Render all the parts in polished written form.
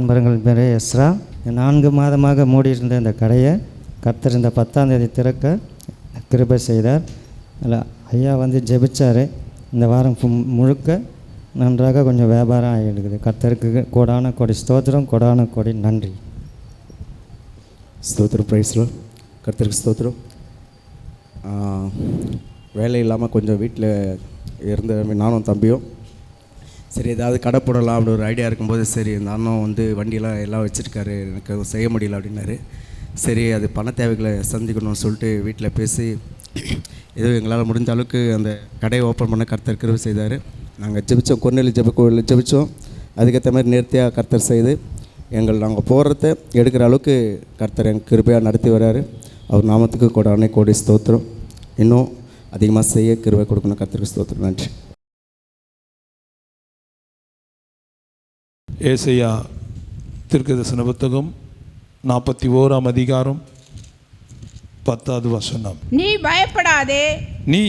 நண்பர்கள் பேர் எஸ்ரா. 4 மாதமாக மூடியிருந்த இந்த கடையை கர்த்தர் இந்த 10ஆம் தேதி திறக்க கிருபை செய்தார். அதில் ஐயா ஜெபிச்சார். இந்த வாரம் முழுக்க நன்றாக கொஞ்சம் வியாபாரம் ஆகிடுக்குது. கர்த்தருக்கு கோடான கோடி ஸ்தோத்திரம், கோடான கோடி நன்றி. ஸ்தோத்திரம், பிரைஸ்லோ. கர்த்தருக்கு ஸ்தோத்திரம். வேலை இல்லாமல் கொஞ்சம் வீட்டில் இருந்த நானும் தம்பியும் சரி ஏதாவது கடை போடலாம் அப்படி ஒரு ஐடியா இருக்கும்போது சரி இந்த அண்ணன் வண்டியெல்லாம் எல்லாம் வச்சுருக்காரு, எனக்கு செய்ய முடியல அப்படின்னாரு. சரி அது பண தேவைகளை சந்திக்கணும்னு சொல்லிட்டு வீட்டில் பேசி ஏதோ எங்களால் முடிஞ்ச அளவுக்கு அந்த கடையை ஓப்பன் பண்ண கர்த்தர் கிருபை செய்தார். நாங்கள் ஜெபித்தோம், கொர்நேலியஸ் ஜெப கோவிலில் ஜெபித்தோம். அதுக்கேற்ற மாதிரி நேர்த்தியாக கர்த்தர் செய்து நாங்கள் போகிறத எடுக்கிற அளவுக்கு கர்த்தர் எங்கள் கிருபையாக நடத்தி வர்றாரு. அவர் நாமத்துக்கு கோடான கோடி ஸ்தோத்திரம். இன்னும் அதிகமாக செய்ய கிருபை கொடுக்கணும். கர்த்தருக்கு ஸ்தோத்திரம், நன்றி. ஏசாயா தீர்க்கதரிசன புத்தகம் 41ஆம் அதிகாரம் 10வது வசனம். நீ பயப்படாதே, நீ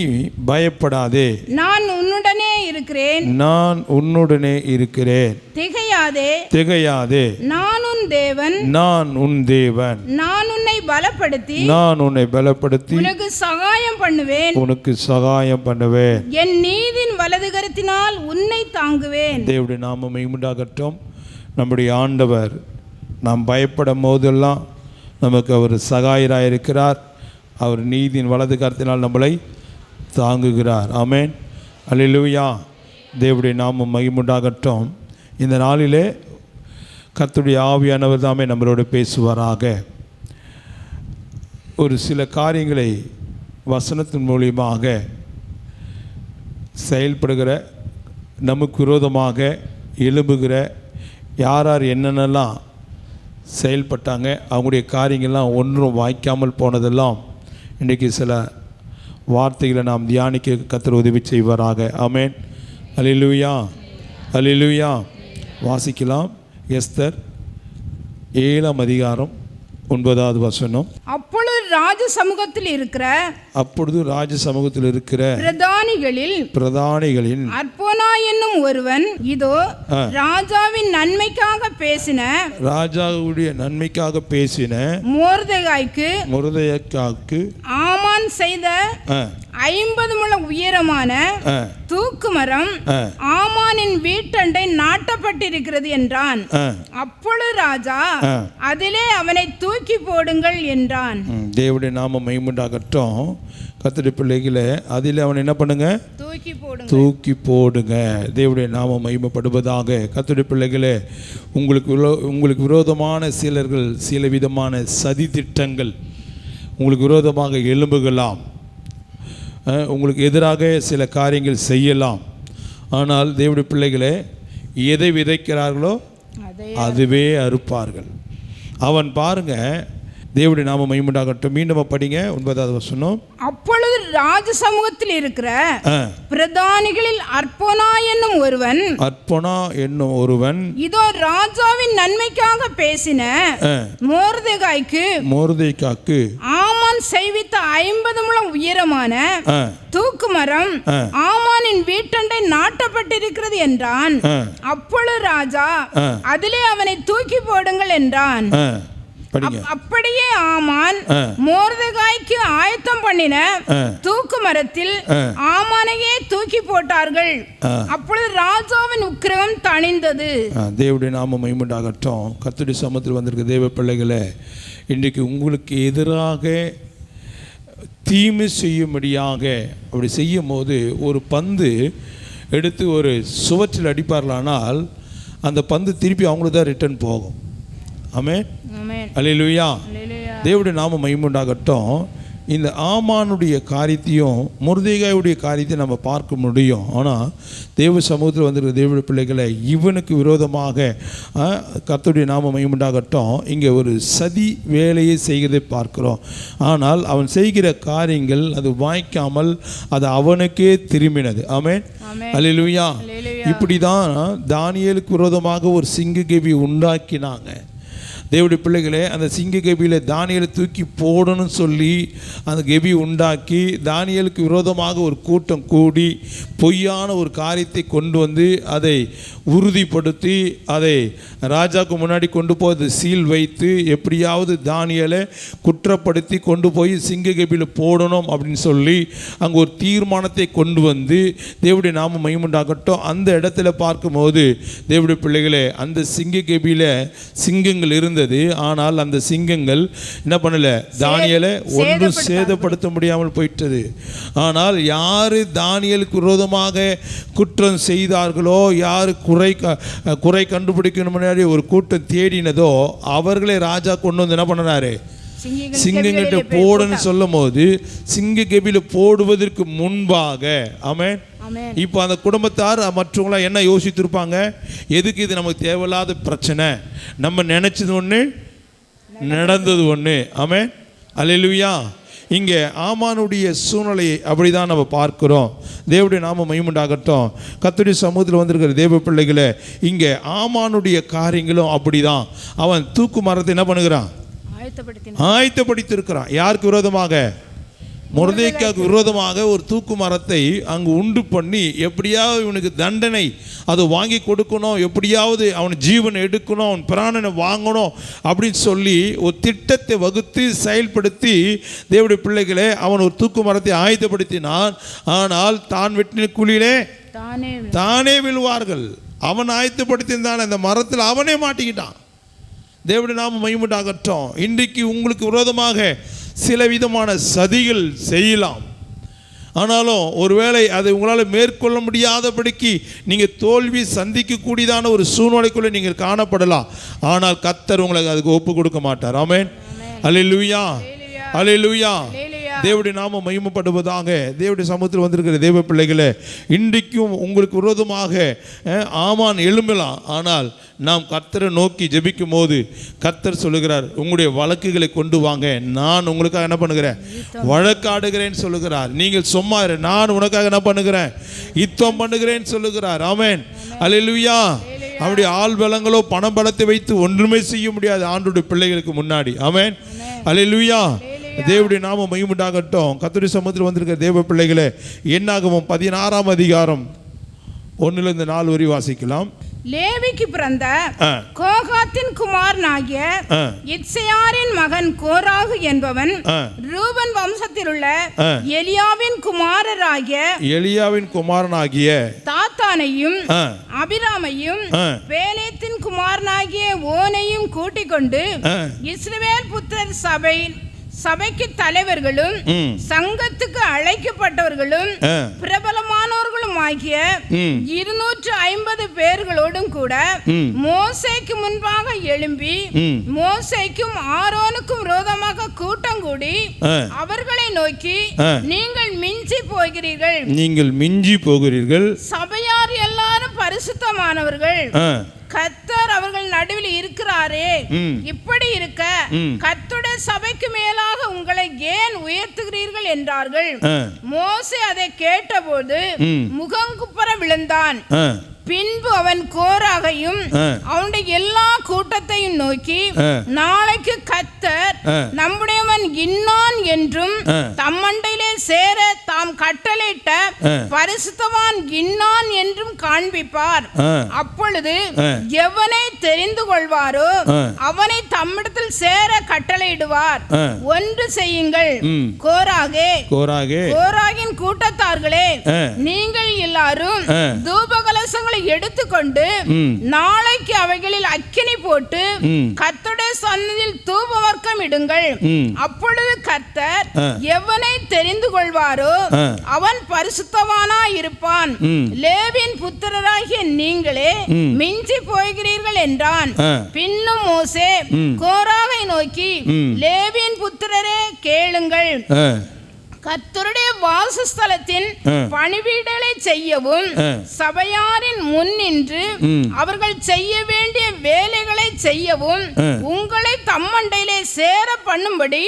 பயப்படாதே, நான் உன்னுடனே இருக்கிறேன், நான் உன்னுடனே இருக்கிறேன். திகையாதே, திகையாதே, நான் உன் தேவன், நான் உன் தேவன். நான் உன்னை பலப்படுத்தி, நான் உன்னை பலப்படுத்தி உனக்கு சகாயம் பண்ணுவேன், உனக்கு சகாயம் பண்ணுவேன். என் நீதின் வலது கரத்தினால் உன்னை தாங்குவேன். தேவனுடைய நாமம் மகிமையுண்டாகட்டும். நம்முடைய ஆண்டவர் நாம் பயப்படும் போதெல்லாம் நமக்கு அவர் சகாயராக இருக்கிறார். அவர் நீதியின் வலது கரத்தினால் நம்மளை தாங்குகிறார். ஆமென், அல்லேலூயா. தேவனுடைய நாமம் மகிமையுண்டாகட்டும். இந்த நாளிலே கர்த்தருடைய ஆவியானவர் தாமே நம்மளோடு பேசுவாராக. ஒரு சில காரியங்களை வசனத்தின் மூலியமாக செயல்படுகிற, நமக்கு விரோதமாக எழும்புகிற யார் யார் என்னென்னலாம் செயல்பட்டாங்க, அவங்களுடைய காரியங்கள்லாம் ஒன்றும் வாய்க்காமல் போனதெல்லாம் இன்றைக்கி சில வார்த்தைகளை நாம் தியானிக்க கர்த்தர் உதவி செய்வாராக. ஆமென், அல்லேலூயா, அல்லேலூயா. வாசிக்கலாம். எஸ்தர் 7ஆம் அதிகாரம் 9வது வசனம். அப்பொழுது ராஜ சமூகத்தில் இருக்கிற பிரதானிகளில் அர்போனா என்னும் ஒருவன் இதோ ராஜாவின் நன்மைக்காக பேசின மொர்தெகாய்க்கு ஆமான் செய்த 50 முழ உயரமான தூக்கு மரம் ஆமானின் வீட்டண்டை நாட்டப்பட்டிருக்கிறது என்றான். அப்பொழுது ராஜா அதிலே அவனை தூக்கி போடுங்கள் என்றான். தேவனுடைய நாமம் மகிமையுண்டாகட்டும். கர்த்தருடைய பிள்ளைகளே, அதில் அவனை என்ன பண்ணுங்க? தூக்கி போடுங்க. தேவனுடைய நாமம் மகிமைப்படுவதாக. கர்த்தருடைய பிள்ளைகளே, உங்களுக்கு விரோதமான சிலர்கள் சில விதமான சதி திட்டங்கள் உங்களுக்கு விரோதமாக எழும்புகலாம், உங்களுக்கு எதிராக சில காரியங்கள் செய்யலாம். ஆனால் தேவனுடைய பிள்ளைகளே, எதை விதைக்கிறார்களோ அதுவே அறுப்பார்கள். அவன் பாருங்க, தேவனுடைய நாமம் மகிமையுண்டாகட்டும். மீண்டும் படிங்க 9வது வசனம். அப்பொழுது ராஜ சமூகத்தில் இருக்கிற பிரதானிகளில் அர்போனா என்னும் ஒருவன் இதோ ராஜாவின் நன்மைக்காக பேசின மொர்தெகாய்க்கு ஆமான் செய்வித்த 50 முழ உயரமான தூக்கு மரம் ஆமானின் வீட்டண்டை நாட்டப்பட்டிருக்கிறது என்றான். அப்பொழுது ராஜா அதிலே அவனை தூக்கி போடுங்கள் என்றான். அப்படியே ஆமான் மொர்தெகாய்க்கு ஆயத்தம் பண்ணின தூக்கு மரத்தில் ஆமானையே தூக்கி போட்டார்கள். அப்பொழுது ராஜாவின் உக்கிரகம் தணிந்தது. தேவனுடைய நாமம் மகிமையுண்டாகட்டும். கர்த்தருடைய சமூகத்தில் வந்திருக்க தேவ பிள்ளைகளே, இன்றைக்கு உங்களுக்கு எதிராக தீமை செய்யும்படியாக அப்படி செய்யும் போது ஒரு பந்து எடுத்து ஒரு சுவற்றில் அடிப்பார்களானால் அந்த பந்து திருப்பி அவங்களுக்கு தான் ரிட்டர்ன் போகும். ஆமென், அல்லேலூயா. தேவனுடைய நாமம் மகிமையுண்டாகட்டும். இந்த ஆமானுடைய காரியத்தையும் மொர்தெகாயுடைய காரியத்தையும் நம்ம பார்க்க முடியும். ஆனால் தேவ சமூகத்தில் வந்திருக்கிற தேவனுடைய பிள்ளைகளை இவனுக்கு விரோதமாக கர்த்தருடைய நாமம் மகிமையுண்டாகட்டும் இங்கே ஒரு சதி வேலையை செய்கிறதை பார்க்கிறோம். ஆனால் அவன் செய்கிற காரியங்கள் அது வாய்க்காமல் அது அவனுக்கே திரும்பினது. ஆமென், அல்லேலூயா. இப்படி தான் தானியேலுக்கு விரோதமாக ஒரு சிங்கக்கேவி உண்டாக்கினாங்க. தேவனுடைய பிள்ளைகளே, அந்த சிங்க கெபியில் தானியேலை தூக்கி போடணும்னு சொல்லி அந்த கெபி உண்டாக்கி தானியேலுக்கு விரோதமாக ஒரு கூட்டம் கூடி பொய்யான ஒரு காரியத்தை கொண்டு வந்து அதை உறுதிப்படுத்தி அதை ராஜாவுக்கு முன்னாடி கொண்டு போய் அதை சீல் வைத்து எப்படியாவது தானியேலை குற்றப்படுத்தி கொண்டு போய் சிங்க கெபியில் போடணும் அப்படின்னு சொல்லி அங்கே ஒரு தீர்மானத்தை கொண்டு வந்து தேவனுடைய நாமம் மகிமையுண்டாகட்டும். அந்த இடத்துல பார்க்கும்போது தேவனுடைய பிள்ளைகளே, அந்த சிங்க கெபியில் சிங்கங்கள் இருந்தது. ஆனால் அந்த சிங்கங்கள் என்ன பண்ணல, தானியேலை ஒன்றும் சேதப்படுத்த முடியாமல் போயிட்டது. ஆனால் யாரு தானியேலுக்கு விரோதமாக குற்றம் செய்தார்களோ, யாரு குறை கண்டுபிடிக்கணும் முன்னாடி ஒரு கூட்டம் தேடினதோ அவர்களே ராஜா கொண்டு வந்து என்ன பண்ணாரு, சிங்கங்கிட்ட போடுன்னு சொல்லும் போது சிங்க கெபியில போடுவதற்கு முன்பாக ஆமென். இப்போ அந்த குடும்பத்தார் மற்றவங்களாம் என்ன யோசித்திருப்பாங்க, எதுக்கு இது நமக்கு தேவையில்லாத பிரச்சனை, நம்ம நினைச்சது ஒன்று நடந்தது ஒன்று. ஆமென், அல்லேலூயா. இங்கே ஆமானுடைய சூழ்நிலையை அப்படிதான் நம்ம பார்க்கிறோம். தேவனுடைய நாமம் மகிமையுண்டாகட்டும். கர்த்தருடைய சமூகத்தில் வந்திருக்கிற தேவ பிள்ளைகளை, இங்கே ஆமானுடைய காரியங்களும் அப்படிதான். அவன் தூக்கு மரத்தை என்ன பண்ணுகிறான், ஆயத்தப்படுத்தியிருக்கிறான். யாருக்கு விரோதமாக, மொர்தெகாய்க்கு விரோதமாக ஒரு தூக்கு மரத்தை அங்கு உண்டு பண்ணி எப்படியாவது இவனுக்கு தண்டனை அதை வாங்கி கொடுக்கணும், எப்படியாவது அவன் ஜீவனை எடுக்கணும், அவன் பிராணனை வாங்கணும் அப்படின்னு சொல்லி ஒரு திட்டத்தை வகுத்து செயல்படுத்தி தேவனுடைய பிள்ளைகளே அவன் ஒரு தூக்கு மரத்தை ஆயத்தப்படுத்தினான். ஆனால் தான் வெட்டின குழியிலே தானே விழுவார்கள். அவன் ஆயத்தப்படுத்தியிருந்தான், அந்த மரத்தில் அவனே மாட்டிக்கிட்டான். தேவனுடைய நாமம் மகிமையுண்டாகட்டும். இன்றைக்கு உங்களுக்கு விரோதமாக சில விதமான சதிகள் செய்யலாம். ஆனாலும் ஒருவேளை அதை உங்களால் மேற்கொள்ள முடியாதபடிக்கு நீங்கள் தோல்வி சந்திக்கக்கூடியதான ஒரு சூழ்நிலைக்குள்ளே நீங்கள் காணப்படலாம். ஆனால் கர்த்தர் உங்களுக்கு அதுக்கு ஒப்பு கொடுக்க மாட்டார். ஆமென், அல்லேலூயா, அல்லேலூயா. தேவனுடைய நாமம் மகிமைப்படுவதாக. தேவனுடைய சமூகத்தில் வந்திருக்கிற தேவ பிள்ளைகளே, இன்றைக்கும் உங்களுக்கு விரோதமாக ஆமான் எழும்பலாம். ஆனால் நாம் கர்த்தரை நோக்கி ஜெபிக்கும் போது கர்த்தர் சொல்லுகிறார், உங்களுடைய வழக்குகளை கொண்டு வாங்க, நான் உங்களுக்காக என்ன பண்ணுகிறேன், வழக்காடுகிறேன்னு சொல்லுகிறார். நீங்கள் சும்மா இரு, நான் உனக்காக என்ன பண்ணுகிறேன், யுத்தம் பண்ணுகிறேன்னு சொல்லுகிறார். ஆமென், அல்லேலூயா. அவருடைய ஆள் பலங்களோ பணம் பலத்தை வைத்து ஒன்றுமே செய்ய முடியாது ஆண்டவருடைய பிள்ளைகளுக்கு முன்னாடி. ஆமென், அல்லேலூயா. தேவனுடைய நாமம் மகிமையுண்டாகட்டும். கர்த்தருடைய சமூகத்தில் வந்திருக்கிற தேவ பிள்ளைகளே, என்னாகமம் 16ஆம் அதிகாரம் 1-4 வரை வாசிக்கலாம். லேவிக்கு பிறந்த கோகாத்தின் குமாரனாகிய இத்சேயாரின் மகன் கோராகு என்பவன் ரூபன் வம்சத்தில் உள்ள எலியாவின் குமாரனாகிய தாத்தானையும் அபிராமையும் பேலேத்தின் குமாரனாகிய ஓனையும் கூட்டிக் கொண்டு இஸ்ரவேல் புத்திரர் சபைக்கு தலைவர்களும் சங்கத்துக்கு அழைக்கப்பட்டவர்களும் பிரபலமானவர்களும் ஆகிய 250 பேர்களோடும் கூட மோசேக்கு முன்பாக எழும்பி மோசேக்கும் ஆரோனுக்கும் விரோதமாக கூட்டம் கூடி அவர்களை நோக்கி, நீங்கள் மிஞ்சி போகிறீர்கள், சபையார் எல்லாரும் பரிசுத்தமானவர்கள், கர்த்தர் அவர்கள் நடுவில் இருக்கிறாரே, இப்படி இருக்க கர்த்தருடைய சபைக்கு மேலாக உங்களை ஏன் உயர்த்துகிறீர்கள் என்றார்கள். மோசே அதை கேட்டபோது முகங்குப்புற விழுந்தான். பின்பு அவன் கோராகையும் அவனுடைய எல்லா கூட்டத்தையும் நோக்கி, நாளைக்கு கர்த்தர் நம்முடையவன் இன்னான் என்றும் தம்மண்டையிலே சேர தாம் கட்டளையிட்ட பரிசுத்தவான் இன்னான் என்றும் காண்பிப்பார். அப்பொழுது எவனை தெரிந்து கொள்வாரோ அவனை தம்மிடத்தில் சேர கட்டளையிடுவார். ஒன்று செய்யுங்கள், கோராகின் கூட்டத்தார்களே, நீங்கள் எல்லாரும் தூபகலசங்கள் எடுத்துக்கொண்டு நாளைக்கு அவைகளில் அக்கினி போட்டு கர்த்தருடைய சந்நிதியில் தூபவர்க்கம் இடுங்கள். அப்பொழுது கர்த்தர் எவனை தெரிந்து கொள்வாரோ அவன் பரிசுத்தவானாய் இருப்பான். லேவியின் புத்திரராகிய நீங்களே மிஞ்சி போகிறீர்கள் என்றான். பின்னும் மோசே கோராகை நோக்கி, லேவியின் புத்திரரே கேளுங்கள், கர்த்தருடைய வாசஸ்தலத்தின் பணிவீடுகளை செய்யவும் சபையாரின் முன் நின்று அவர்கள் செய்ய வேண்டிய வேலைகளை செய்யவும் உங்களை தம்மண்டையிலே சேர பண்ணும்படி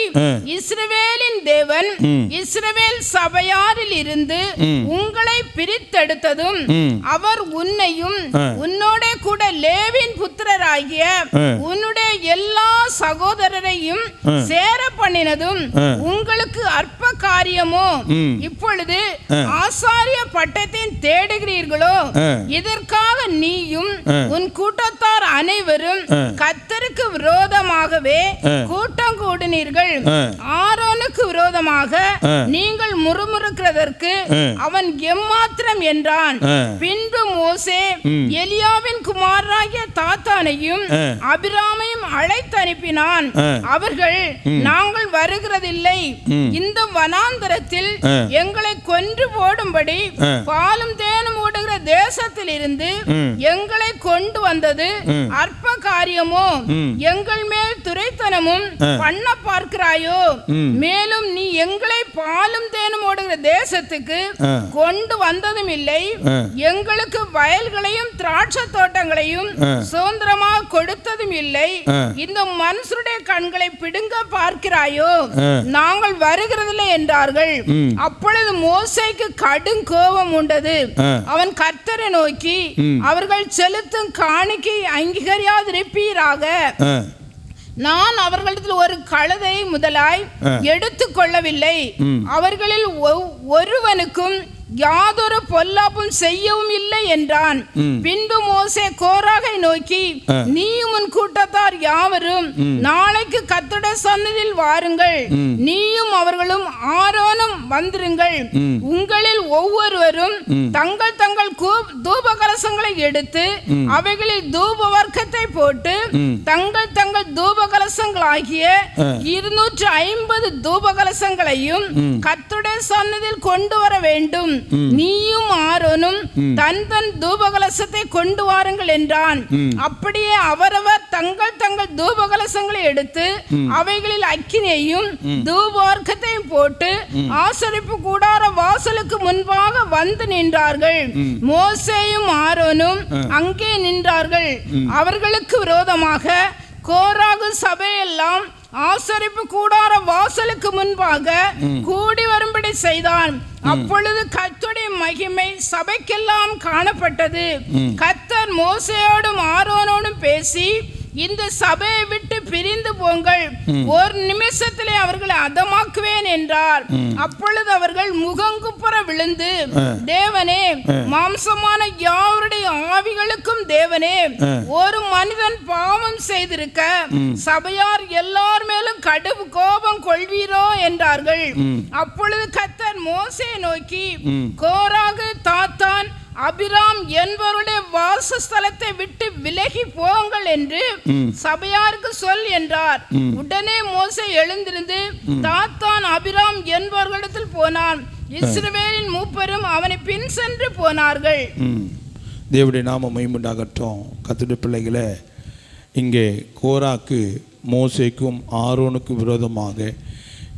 இஸ்ரவேலின் தேவன் இஸ்ரவேல் சபையாரில் இருந்து உங்களை பிரித்தெடுத்ததும் அவர் உன்னையும் உன்னோட கூட லேவியின் புத்திரராகிய உன்னுடைய எல்லா சகோதரரையும் சேர பண்ணினதும் உங்களுக்கு அற்ப காரியமோ? இப்பொழுது ஆசாரிய பட்டத்தை தேடுகிறீர்களோ? இதற்காக நீயும் உன் கூட்டத்தார் அனைவரும் கர்த்தருக்கு விரோதமாகவே கூட்டம் கூடினீர்கள். ஆரோனுக்கு விரோதமாக நீங்கள் முறுமுறுக்கிறதற்கு அவன் எம்மாத்திரம் என்றான். பின்பு மோசே எலியாவின் குமாரராகிய தாத்தானையும் அபிராமையும் அழைத்து அனுப்பினான். அவர்கள், நாங்கள் வருகிறதில்லை, இந்த வனாந்தரத்தில் எங்களை கொன்று போடும்படி பாலும் தேனும் ஓடுகிற தேசத்தில் இருந்து எங்களை கொண்டு வந்தது அற்ப காரியமோ? எங்கள் மேல் துரைத்தனமும் பண்ண பார்க்கிறாயோ? மேலும் நீ எங்களை பாலும் தேனும் ஓடுகிற தேசத்துக்கு கொண்டு வந்ததும் இல்லை, எங்களுக்கு வயல்களையும் திராட்சை தோட்டங்களையும் சுதந்திரமாக கொடுத்ததும் இல்லை. இந்த மனுஷருடைய கண்களை பிடுங்க பார்க்கிறாயோ? நாங்கள் வருகிறதில்லை என்றார்கள். அப்பொழுது மோசேக்கு கடும் கோபம் உண்டது. அவன் கர்த்தரை நோக்கி, அவர்கள் செலுத்தும் காணிக்கை அங்கீகரியாதிருப்பீராக. நான் அவர்களிடத்தில் ஒரு கழுதை முதலாய் எடுத்துக் கொள்ளவில்லை. அவர்களில் ஒருவனுக்கும் யாதொரு பொல்லாப்பும் செய்யவும் இல்லை என்றான். பின்பு மோசே கோராகை நோக்கி, நீயும் உன் கூட்டத்தார் யாவரும் நாளைக்கு கர்த்தருடைய சந்நிதியில் வாருங்கள், நீயும் அவர்களும் ஆரோனும் வந்திருங்கள். உங்களில் ஒவ்வொருவரும் தங்கள் தங்கள் தூப கலசங்களை எடுத்து அவைகளில் தூப வர்க்கத்தை போட்டு தங்கள் தங்கள் தூப கலசங்களாகிய 250 தூப கலசங்களையும் கர்த்தருடைய சந்நிதியில் கொண்டு வர வேண்டும். நீயும் ஆரோனும் தன் தன் தூபகலசத்தை கொண்டு வாருங்கள் என்றான். அப்படியே அவரவர் தங்கள் தங்கள் தூபகலசங்களை எடுத்து அவைகளில் அக்கினியையும் தூபவர்க்கத்தையும் போட்டு ஆசரிப்பு கூடார வாசலுக்கு முன்பாக வந்து நின்றார்கள். மோசேயும் ஆரோனும் அங்கே நின்றார்கள். அவர்களுக்கு விரோதமாக கோராகு சபையெல்லாம் ஆசரிப்பு கூடார வாசலுக்கு முன்பாக கூடி வரும்படி செய்தான். அப்பொழுது கர்த்தருடைய மகிமை சபைக்கெல்லாம் காணப்பட்டது. கர்த்தர் மோசேயோடும் ஆரோனோடும் பேசி, இந்த சபையை விட்டு பிரிந்து போங்கள், ஒரு நிமிஷத்திலே அவர்களை அதமாக்குவேன் என்றார். அப்பொழுது அவர்கள் முகங்குப்புற விழுந்து, தேவனே, மாம்சமான யாவருடைய ஆவிகளுக்கும் தேவனே, ஒரு மனிதன் பாவம் செய்திருக்க சபையார் எல்லார் மேலும் கடும் கோபம் கொள்வீரோ என்றார்கள். அப்பொழுது கர்த்தர் மோசே நோக்கி, கோராகு, தாத்தான், அபிராம் என்பவருடைய வாசஸ்தலத்தை விட்டு விலகி போங்கள் என்று சபையாருக்கு சொல் என்றார். உடனே மோசே எழுந்திருந்து தாத்தான், அபிராம் என்பவர்களிடத்தில் போனான். இஸ்ரவேலின் மூப்பரும் அவனை பின் சென்று போனார்கள். தேவனுடைய நாமம் மகிமையுண்டாகட்டும். கர்த்தருடைய பிள்ளைகளே, இங்கே கோராக்கு மோசேக்கும் ஆரோனுக்கும் விரோதமாக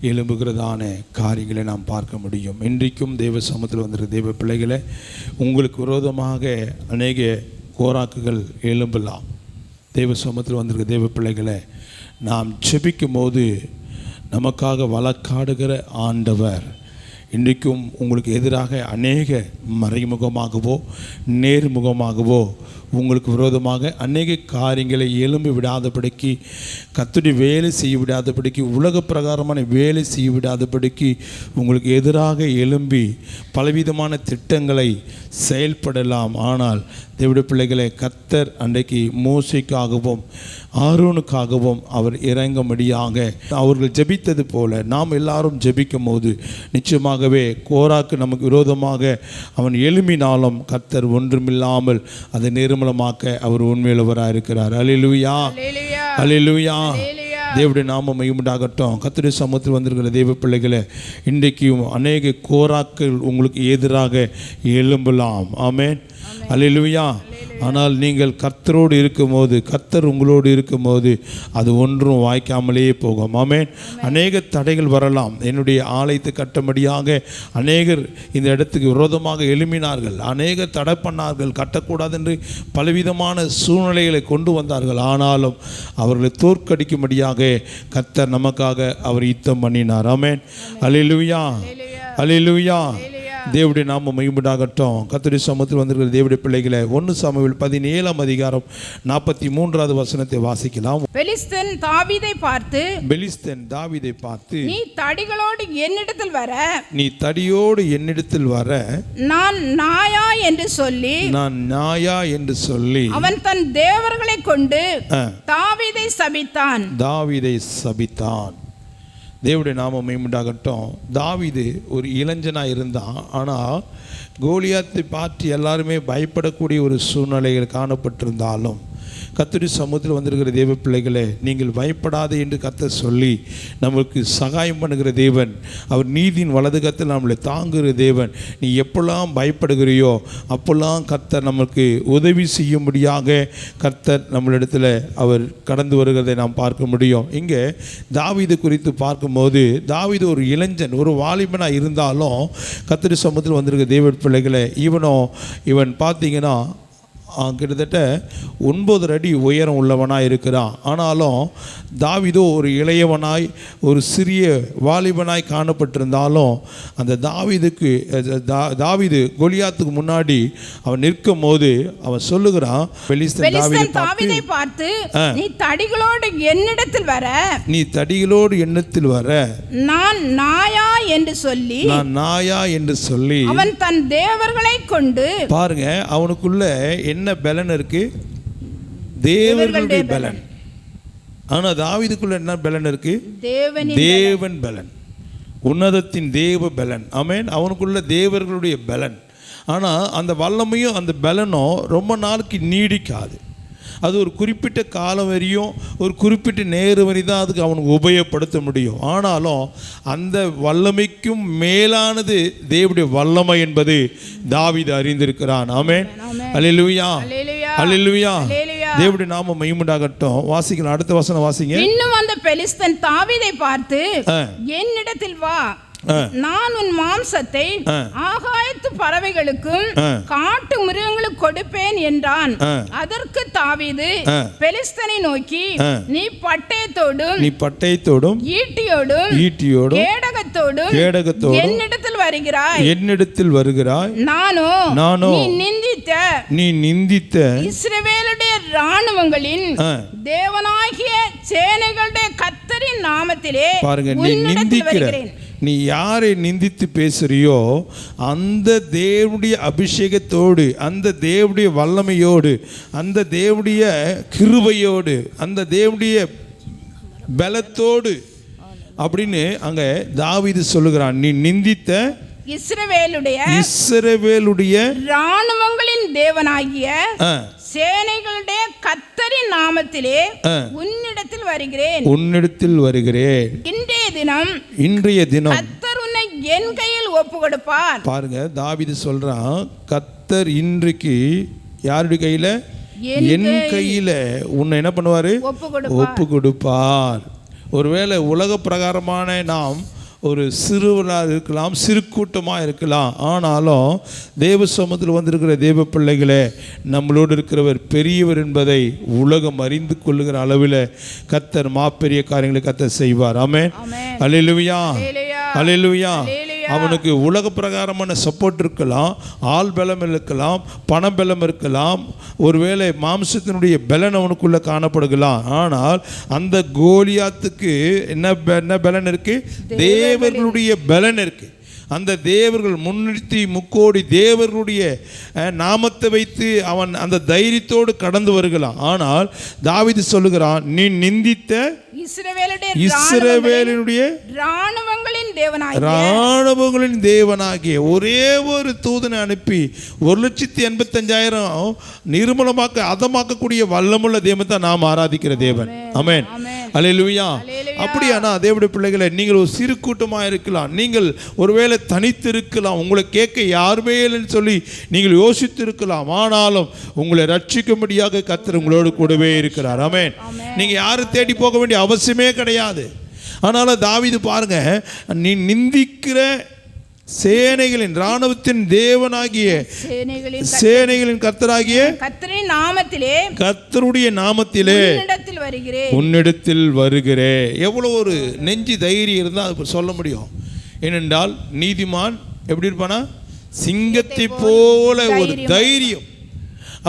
எழும்புகிறதான காரியங்களை நாம் பார்க்க முடியும். இன்றைக்கும் தேவ சமூகத்தில் வந்திருக்கிற தேவ பிள்ளைகளை, உங்களுக்கு விரோதமாக அநேக கோராக்குகள் எழும்பலாம். தேவ சமூகத்தில் வந்திருக்கிற தேவ பிள்ளைகளை, நாம் ஜெபிக்கும் போது நமக்காக வழக்காடுகிற ஆண்டவர் இன்றைக்கும் உங்களுக்கு எதிராக அநேக மறைமுகமாகவோ நேர்முகமாகவோ உங்களுக்கு விரோதமாக அநேக காரியங்களை எழும்பி விடாதபடிக்கு, கர்த்தருடைய வேலை செய்ய விடாதபடிக்கு, உலக பிரகாரமான வேலை செய்ய விடாதபடிக்கு உங்களுக்கு எதிராக எழும்பி பலவிதமான திட்டங்களை செயல்படலாம். ஆனால் தேவனுடைய பிள்ளைகளை, கர்த்தர் அன்றைக்கு மோசேக்காகவும் ஆரோனுக்காகவும் அவர் இறங்கும்படியாக அவர்கள் ஜெபித்தது போல நாம் எல்லாரும் ஜெபிக்கும் போது நிச்சயமாகவே கோராக்கு நமக்கு விரோதமாக அவன் எழும்பினாலும் கர்த்தர் ஒன்றுமில்லாமல் அதை நிர்மலமாக்க அவர் உண்மையுள்ளவராக இருக்கிறார். அல்லேலூயா, அல்லேலூயா. தேவனுடைய நாமம் மகிமையுண்டாகட்டும். கர்த்தருடைய சமூகத்தில் வந்திருக்கிற தேவ பிள்ளைகளை, இன்றைக்கும் அநேக கோராக்கள் உங்களுக்கு எதிராக எழும்பலாம். ஆமென். அல்லேலூயா. ஆனால் நீங்கள் கர்த்தரோடு இருக்கும்போது, கர்த்தர் உங்களோடு இருக்கும்போது அது ஒன்றும் வாய்க்காமலே போகும். ஆமென். அநேக தடைகள் வரலாம். என்னுடைய ஆலயத்தை கட்டும்படியாக அநேகர் இந்த இடத்துக்கு விரோதமாக எழும்பினார்கள், அநேகர் தடை பண்ணார்கள், கட்டக்கூடாது என்று பலவிதமான சூழ்நிலைகளை கொண்டு வந்தார்கள். ஆனாலும் அவர்களை தோற்கடிக்கும்படியாக கர்த்தர் நமக்காக அவர் யுத்தம் பண்ணினார். ஆமென். அல்லேலூயா, அல்லேலூயா. தேவனுடைய நாமம் மகிமையுண்டாகட்டும். கர்த்தருடைய சமூகத்தில் வந்திருக்கிற தேவனுடைய பிள்ளைகளை 1 சாமுவேல் 17ஆம் அதிகாரம் 43வது வசனத்தை வாசிக்கலாம். பெலிஸ்தன் தாவீதை பார்த்து, பெலிஸ்தன் தாவீதை பார்த்து, நீ தடிகளோடு என்னிடத்தில் வர, நீ தடியோடு என்னிடத்தில் வர, நான் நாயா என்று சொல்லி, நான் நாயா என்று சொல்லி, அவன் தன் தேவர்களை கொண்டு தாவீதை சபித்தான். தாவீதை சபித்தான். தேவனுடைய நாமம் மகிமையுண்டாகட்டும். தாவீது ஒரு இளைஞனாக இருந்தான். ஆனால் கோலியாத்தை பார்த்து எல்லாருமே பயப்படக்கூடிய ஒரு சூழ்நிலைகள் காணப்பட்டிருந்தாலும் கர்த்தருடைய சமூகத்தில் வந்திருக்கிற தேவ பிள்ளைகளே, நீங்கள் பயப்படாது என்று கர்த்தர் சொல்லி நமக்கு சகாயம் பண்ணுகிற தேவன். அவர் நீதியின் வலது கரத்தில் நம்மளை தாங்குகிற தேவன். நீ எப்பெல்லாம் பயப்படுகிறியோ அப்பெல்லாம் கர்த்தர் நமக்கு உதவி செய்யும்படியாக கர்த்தர் நம்மளிடத்தில் அவர் கடந்து வருகிறதை நாம் பார்க்க முடியும். இங்கே தாவீது குறித்து பார்க்கும்போது, தாவீது ஒரு இளைஞன், ஒரு வாலிபனாக இருந்தாலும் கர்த்தருடைய சமூகத்தில் வந்திருக்கிற தேவ பிள்ளைகளை, இவன் பார்த்தீங்கன்னா கிட்டத்தட்ட 9 அடி உயரம் உள்ளவனாய் இருக்கிறான். ஆனாலும் தாவீதோ ஒரு இளையவனாய், ஒரு சிறிய வாலிபனாய் காணப்பட்டிருந்தாலும் அந்த தாவீது கோலியாத்துக்கு முன்னாடி அவன் நிற்கும் போது அவன் சொல்லுகிறான், பெலிஸ்தன் தாவீதை பார்த்து, நீ தடிகளோடு என்னிடத்தில் வர, நீ தடிகளோடு என்னிடத்தில் வர, நான் நாயா என்று சொல்லி, நான் நாயா என்று சொல்லி, அவன் தன் தேவர்களை கொண்டு. பாருங்க, அவனுக்குள்ள என்ன பலன் இருக்கு? தேவர்களுடைய பலன். ஆனா தாவீதுக்குள்ள என்ன பலன் இருக்கு? தேவன் பலன், உன்னதத்தின் தேவ பலன். ஆமென். அவனுக்குள்ள தேவர்களுடைய பலன். ஆனா அந்த வல்லமையும் அந்த பலனும் ரொம்ப நாளைக்கு நீடிக்காது. அது ஒரு குறிப்பிட்ட காலம் வரையும், ஒரு குறிப்பிட்ட நேரம் வரை தான் அதுக்கு அவனுக்கு உபயோகப்படுத்த முடியும். ஆனாலும் அந்த வல்லமைக்கும் மேலானது தேவனுடைய வல்லமை என்பது தாவீது அறிந்திருக்கிறான். ஆமென். அல்லேலூயா, அல்லேலூயா. தேவனுடைய நாமம் மகிமையுண்டாகட்டும். வாசிக்கலாம், அடுத்த வசனம் வாசிங்க. இன்னும் அந்த பெலிஸ்தன் தாவீதை பார்த்து, என்னிடத்தில் வா, நான் உன் மாம்சத்தை ஆகாயத்து பறவைகளுக்கும் காட்டு மிருகங்களுக்கு கொடுப்பேன் என்றான். அதற்கு தாவீது பெலிஸ்தனை நோக்கி, நீ பட்டயத்தோடும் ஈட்டியோடும் கேடகத்தோடும் என்னிடத்தில் வருகிறாய். நானோ நீ நிந்தித்த இஸ்ரவேலுடைய இராணுவங்களின் தேவனாகிய சேனைகளுடைய கர்த்தரின் நாமத்திலே பாருங்க, நீ நிந்திக்கிற, நீ யாரை நிந்தித்து பேசுறியோ அந்த தேவனுடைய அபிஷேகத்தோடு, அந்த தேவனுடைய வல்லமையோடு, அந்த தேவனுடைய கிருபையோடு, அந்த தேவனுடைய பலத்தோடு அப்படின்னு அங்க தாவீது சொல்லுகிறான். நீ நிந்தித்த இஸ்ரவேலுடைய இராணுவங்களின் தேவனாகிய சேனைகளுடைய கர்த்தரின் நாமத்திலே உன்னிடத்தில் வருகிறேன். இன்றைய தினம் கர்த்தர் உன்னை என் கையில் ஒப்பு கொடுப்பார். பாருங்க, தாவீது சொல்றான், கர்த்தர் இன்றைக்கு யாருடைய கையில? என் கையில உன்னை என்ன பண்ணுவாரு? ஒப்பு கொடுப்பார். ஒருவேளை உலக பிரகாரமான நாம் ஒரு சிறுவராக இருக்கலாம், சிறு கூட்டமாக இருக்கலாம். ஆனாலும் தேவ சமூகத்தில் வந்திருக்கிற தேவ பிள்ளைகளே, நம்மளோடு இருக்கிறவர் பெரியவர் என்பதை உலகம் அறிந்து கொள்ளுகிற அளவில் கர்த்தர் மாப்பெரிய காரியங்களை கர்த்தர் செய்வார். ஆமென். அல்லேலூயா, அல்லேலூயா. அவனுக்கு உலக பிரகாரமான சப்போர்ட் இருக்கலாம், ஆள் பலம் இருக்கலாம், பண பலம் இருக்கலாம், ஒருவேளை மாம்சத்தினுடைய பலன் அவனுக்குள்ள காணப்படுகலாம். ஆனால் அந்த கோலியாத்துக்கு என்ன பலன் இருக்கு? தேவர்களுடைய பலன் இருக்கு. அந்த தேவர்கள் 330 தேவர்களுடைய நாமத்தை வைத்து அவன் அந்த தைரியத்தோடு கடந்து வருகிறான். ஆனால் தாவீது சொல்லுகிறான், நீ நிந்தித்த இஸ்ரவேலினுடைய இராணுவங்களின் தேவனாகிய ஒரே ஒரு தூதனை அனுப்பி 1,85,000 நிர்மூலமாக்க அதமாக்கக்கூடிய வல்லமுள்ள தேவன் தான் நாம் ஆராதிக்கிற தேவன். ஆமென். அல்லேலூயா. அப்படியானா தேவனுடைய பிள்ளைகளை, நீங்கள் ஒரு சிறு கூட்டமாக இருக்கலாம், நீங்கள் ஒருவேளை தனித்து இருக்கலாம், உங்களை கேட்க யாருமே இல்லைன்னு சொல்லி நீங்கள் யோசித்து இருக்கலாம். ஆனாலும் உங்களை ரட்சிக்கும்படியாக கர்த்தர் உங்களோடு கூடவே இருக்கிறார். ஆமென். நீங்க யாரும் தேடி போக வேண்டிய அவசியமே கிடையாது. ஆனாலும் தாவீது பாருங்க, நீ நிந்திக்கிற சேனைகளின் இராணுவத்தின் தேவனாகிய சேனைகளின் கர்த்தராகிய கர்த்தருடைய நாமத்திலே உன்னிடத்தில் வருகிறேன். எவ்வளவு ஒரு நெஞ்சு தைரியம் இருந்தால் அது சொல்ல முடியும். ஏனென்றால் நீதிமான் எப்படி இருப்பானா, சிங்கத்தை போல ஒரு தைரியம்.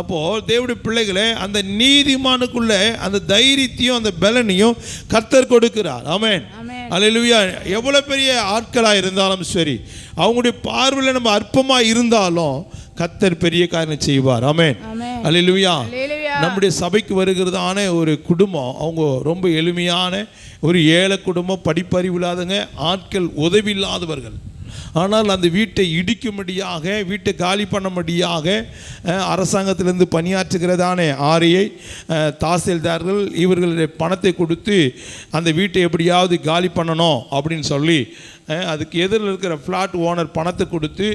அப்போ தேவனுடைய பிள்ளைகளே, அந்த நீதிமானுக்குள்ள அந்த தைரியத்தையும் அந்த பலனையும் கர்த்தர் கொடுக்கிறார். ஆமென். அல்லேலூயா. எவ்வளவு பெரிய ஆட்களாக இருந்தாலும் சரி, அவங்களுடைய பார்வையில் நம்ம அற்பமாக இருந்தாலும் கர்த்தர் பெரிய காரியம் செய்வார். ஆமென். அல்லேலூயா. நம்முடைய சபைக்கு வருகிறதான ஒரு குடும்பம், அவங்க ரொம்ப எளிமையான ஒரு ஏழை குடும்பம், படிப்பறிவு இல்லாதவங்க, ஆட்கள் உதவி இல்லாதவர்கள். ஆனால் அந்த வீட்டை இடிக்கும்படியாக, வீட்டை காலி பண்ணும்படியாக அரசாங்கத்திலிருந்து பணியாற்றுகிறதானே ஆரியை தாசில்தார்கள் இவர்களுடைய பணத்தை கொடுத்து அந்த வீட்டை எப்படியாவது காலி பண்ணணும் அப்படின்னு சொல்லி, அதுக்கு எதிரில் இருக்கிற ஃப்ளாட் ஓனர் பணத்தை கொடுத்து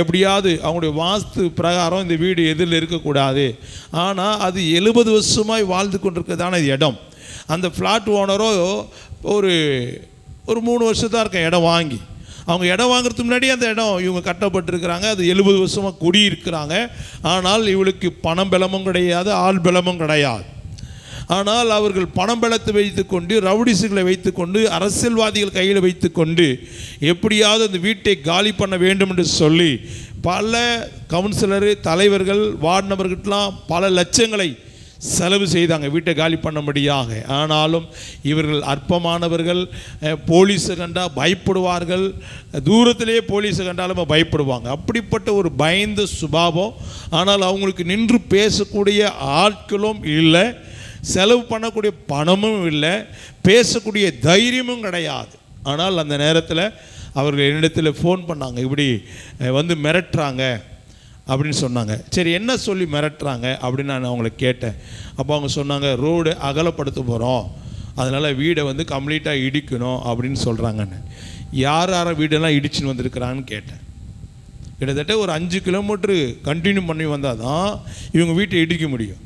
எப்படியாவது அவங்களுடைய வாஸ்து பிரகாரம் இந்த வீடு எதிரில் இருக்கக்கூடாது. ஆனால் அது 70 வருஷமாய் வாழ்ந்து கொண்டிருக்கிறதான இடம். அந்த ஃப்ளாட் ஓனரோ ஒரு 3 வருஷத்தான் இருக்க இடம் வாங்கி, அவங்க இடம் வாங்குறதுக்கு முன்னாடி அந்த இடம் இவங்க கட்டப்பட்டிருக்கிறாங்க. அது 70 வருஷமாக குடியிருக்கிறாங்க. ஆனால் இவளுக்கு பணம் பலமும் கிடையாது, ஆள் பலமும் கிடையாது. ஆனால் அவர்கள் பணம் பலத்தை வைத்துக்கொண்டு, ரவுடிஸுகளை வைத்துக்கொண்டு, அரசியல்வாதிகள் கையில் வைத்துக்கொண்டு எப்படியாவது அந்த வீட்டை காலி பண்ண வேண்டும் என்று சொல்லி பல கவுன்சிலரு, தலைவர்கள், வார்டு நபர்கிட்டலாம் பல லட்சங்களை செலவு செய்தாங்க வீட்டை காலி பண்ணும்படியாக. ஆனாலும் இவர்கள் அற்பமானவர்கள். போலீஸை கண்டால் பயப்படுவார்கள், தூரத்திலேயே போலீஸை கண்டாலும் பயப்படுவாங்க. அப்படிப்பட்ட ஒரு பயந்த சுபாவம். ஆனால் அவங்களுக்கு நின்று பேசக்கூடிய ஆட்களும் இல்லை, செலவு பண்ணக்கூடிய பணமும் இல்லை, பேசக்கூடிய தைரியமும் கிடையாது. ஆனால் அந்த நேரத்தில் அவர்கள் என்னிடத்தில் ஃபோன் பண்ணாங்க, இப்படி வந்து மிரட்டுறாங்க அப்படின்னு சொன்னாங்க. சரி, என்ன சொல்லி மிரட்டுறாங்க அப்படின்னு நான் அவங்கள கேட்டேன். அப்போ அவங்க சொன்னாங்க, ரோடு அகலப்படுத்த போகிறோம், அதனால் வீடை வந்து கம்ப்ளீட்டாக இடிக்கணும் அப்படின்னு சொல்கிறாங்கன்னு. யார் யாரை வீடெல்லாம் இடிச்சுன்னு வந்திருக்கிறான்னு கேட்டேன். கிட்டத்தட்ட ஒரு 5 கிலோமீட்ரு கண்டினியூ பண்ணி வந்தால் தான் இவங்க வீட்டை இடிக்க முடியும்.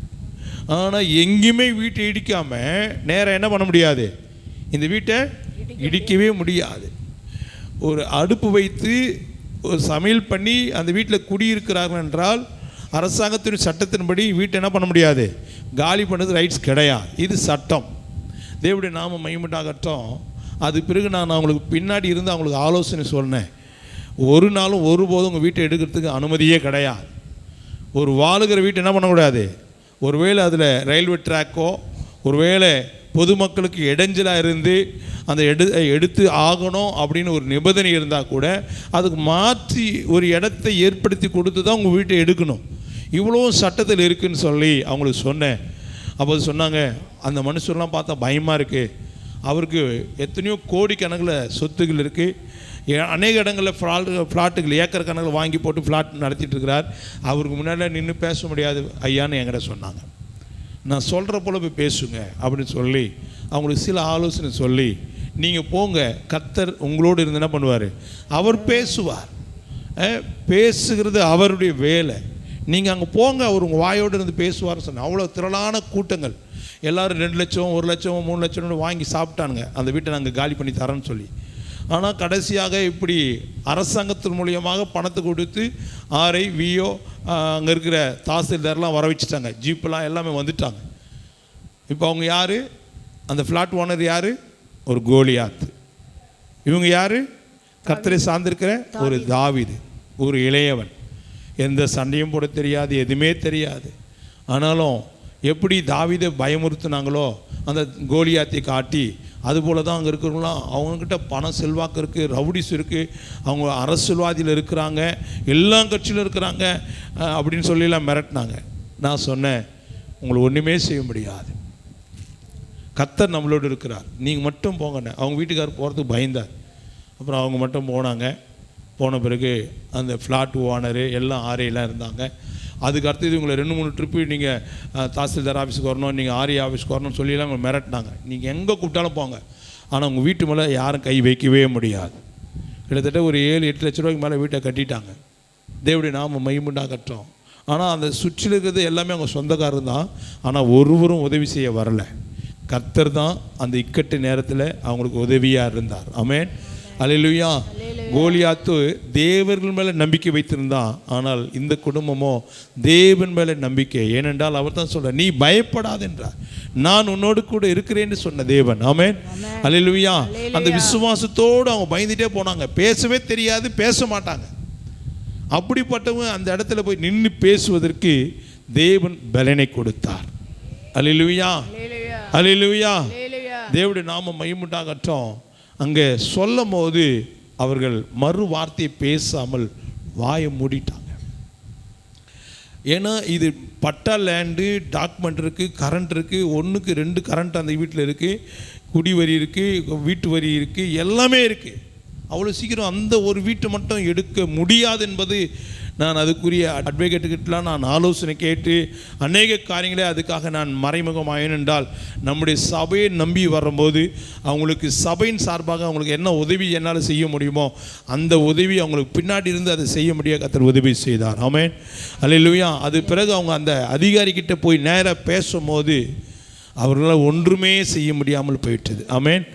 ஆனால் எங்கேயுமே வீட்டை இடிக்காமல் நேராக என்ன பண்ண முடியாது, இந்த வீட்டை இடிக்கவே முடியாது. ஒரு அடுப்பு வைத்து ஒரு சமையல் பண்ணி அந்த வீட்டில் குடியிருக்கிறார்கள் என்றால் அரசாங்கத்தின் சட்டத்தின்படி வீட்டை என்ன பண்ண முடியாது, காலி பண்ணது ரைட்ஸ் கிடையாது. இது சட்டம். தேவனுடைய நாம மகிமையுண்டாகட்டும். அது பிறகு நான் அவங்களுக்கு பின்னாடி இருந்து அவங்களுக்கு ஆலோசனை சொன்னேன். ஒரு நாளும் ஒருபோதும் உங்கள் வீட்டை எடுக்கிறதுக்கு அனுமதியே கிடையாது. ஒரு வாழுகிற வீட்டை என்ன பண்ணக்கூடாது, ஒருவேளை அதில் ரயில்வே ட்ராக்கோ, ஒருவேளை பொதுமக்களுக்கு இடைஞ்சலாக இருந்து அந்த எடுத்து ஆகணும் அப்படின்னு ஒரு நிபந்தனை இருந்தால் கூட அதுக்கு மாற்றி ஒரு இடத்தை ஏற்படுத்தி கொடுத்து தான் உங்கள் வீட்டை எடுக்கணும். இவ்வளவும் சட்டத்தில் இருக்குதுன்னு சொல்லி அவங்களுக்கு சொன்னேன். அப்போ சொன்னாங்க, அந்த மனுஷர்லாம் பார்த்தா பயமாக இருக்குது, அவருக்கு எத்தனையோ கோடிக்கணக்கில் சொத்துகள் இருக்குது, அநேக இடங்களில் ஃப்ளாட்டுகள் ஏக்கர் கணக்கில் வாங்கி போட்டு ஃப்ளாட் நடத்திட்டு இருக்கிறார், அவருக்கு முன்னாடி நின்று பேச முடியாது ஐயான்னு என்கிட்ட சொன்னாங்க. நான் சொல்கிற போல போய் பேசுங்க அப்படின்னு சொல்லி அவங்களுக்கு சில ஆலோசனை சொல்லி, நீங்கள் போங்க, கர்த்தர் உங்களோடு இருந்து என்ன பண்ணுவார், அவர் பேசுவார். பேசுகிறது அவருடைய வேலை. நீங்கள் அங்கே போங்க, அவர் உங்கள் வாயோடு இருந்து பேசுவார்னு சொன்னேன். அவ்வளோ திரளான கூட்டங்கள், எல்லோரும் 2 லட்சம் 1 லட்சம் 3 லட்சம் வாங்கி சாப்பிட்டானுங்க அந்த வீட்டை நாங்கள் காலி பண்ணி தரோன்னு சொல்லி. ஆனால் கடைசியாக இப்படி அரசாங்கத்தின் மூலியமாக பணத்தை கொடுத்து ஆர்ஐ விஓ அங்கே இருக்கிற தாசில்தார்லாம் வர வச்சுட்டாங்க, ஜீப்பெல்லாம் எல்லாமே வந்துட்டாங்க. இப்போ அவங்க யார், அந்த ஃப்ளாட் ஓனர் யார், ஒரு கோலியாத். இவங்க யார், கர்த்தரை சார்ந்திருக்கிற ஒரு தாவீது, ஒரு இளையவன். எந்த சண்டையும் போட தெரியாது, எதுவுமே தெரியாது. ஆனாலும் எப்படி தாவீதை பயமுறுத்துனாங்களோ அந்த கோலியாத்தை காட்டி, அதுபோல் தான் அங்கே இருக்கிறவங்களாம் அவங்கக்கிட்ட பணம் செல்வாக்கு இருக்குது, ரவுடிஸ் இருக்குது, அவங்க அரசியல்வாதியில் இருக்கிறாங்க, எல்லா கட்சியிலும் இருக்கிறாங்க அப்படின்னு சொல்லிலாம் மிரட்டினாங்க. நான் சொன்னேன், உங்களை ஒன்றுமே செய்ய முடியாது, கர்த்தர் நம்மளோடு இருக்கிறார், நீங்கள் மட்டும் போங்கண்ணே. அவங்க வீட்டுக்காரர் போகிறதுக்கு பயந்தார். அப்புறம் அவங்க மட்டும் போனாங்க. போன பிறகு அந்த ஃப்ளாட் ஓனரு எல்லாம் ஆரியெல்லாம் இருந்தாங்க. அதுக்கு அடுத்தது உங்களை 2-3 ட்ரிப்பு நீங்கள் தாசில்தார் ஆஃபீஸுக்கு வரணும், நீங்கள் ஆரிய ஆஃபீஸ்க்கு வரணும்னு சொல்லிலாம் அவங்க மிரட்டினாங்க. நீங்கள் எங்கே கூப்பிட்டாலும் போங்க, ஆனால் உங்கள் வீட்டு மேலே யாரும் கை வைக்கவே முடியாது. கிட்டத்தட்ட ஒரு 7-8 லட்ச ரூபாய்க்கு மேலே வீட்டை கட்டிட்டாங்க. தேவனுடைய நாம மகிமையுண்டாகட்டும். ஆனால் அந்த சுற்றில் இருக்கிறது எல்லாமே அவங்க சொந்தக்காரர் தான். ஆனால் ஒருவரும் உதவி செய்ய வரலை. கர்த்தர் தான் அந்த இக்கட்டு நேரத்தில் அவங்களுக்கு உதவியாக இருந்தார். ஆமென், அல்லேலூயா. கோலியாத்து தேவர்கள் மேலே நம்பிக்கை வைத்திருந்தான். ஆனால் இந்த குடும்பமோ தேவன் மேலே நம்பிக்கை. ஏனென்றால் அவர் தான் சொல்கிறார், நீ பயப்படாது என்றார், நான் உன்னோடு கூட இருக்கிறேன்னு சொன்ன தேவன். ஆமென், அல்லேலூயா. அந்த விசுவாசத்தோடு அவங்க பயந்துட்டே போனாங்க. பேசவே தெரியாது, பேச மாட்டாங்க. அப்படிப்பட்டவங்க அந்த இடத்துல போய் நின்று பேசுவதற்கு தேவன் பலனை கொடுத்தார். அல்லேலூயா, அல்லேலூயா. தேவனுடைய நாமம் மகிமையுண்டாகட்டும். அங்கே சொல்லும் போது அவர்கள் மறு வார்த்தையை பேசாமல் வாயை மூடிட்டாங்க. ஏன்னா இது பட்டா லேண்டு, டாக்குமெண்ட் இருக்குது, கரண்ட் இருக்குது, 1க்கு 2 கரண்ட் அந்த வீட்டில் இருக்குது, குடி வரி இருக்குது, வீட்டு வரி இருக்குது, எல்லாமே இருக்குது. அவ்வளோ சீக்கிரம் அந்த ஒரு வீட்டை மட்டும் எடுக்க முடியாது என்பது நான் அதுக்குரிய அட்வொகேட்டுக்கிட்டலாம் நான் ஆலோசனை கேட்டு அநேக காரியங்களே அதுக்காக நான் மறைமுகமாயேன். என்றால் நம்முடைய சபையை நம்பி வரும்போது அவங்களுக்கு சபையின் சார்பாக அவங்களுக்கு என்ன உதவி என்னால் செய்ய முடியுமோ அந்த உதவி அவங்களுக்கு பின்னாடி இருந்து அதை செய்ய முடிய கர்த்தர் உதவி செய்தார். ஆமென், அல்லேலூயா. அது பிறகு அவங்க அந்த அதிகாரிக்கிட்ட போய் நேராக பேசும்போது அவர்களால் ஒன்றுமே செய்ய முடியாமல் போயிட்டது. ஆமென்,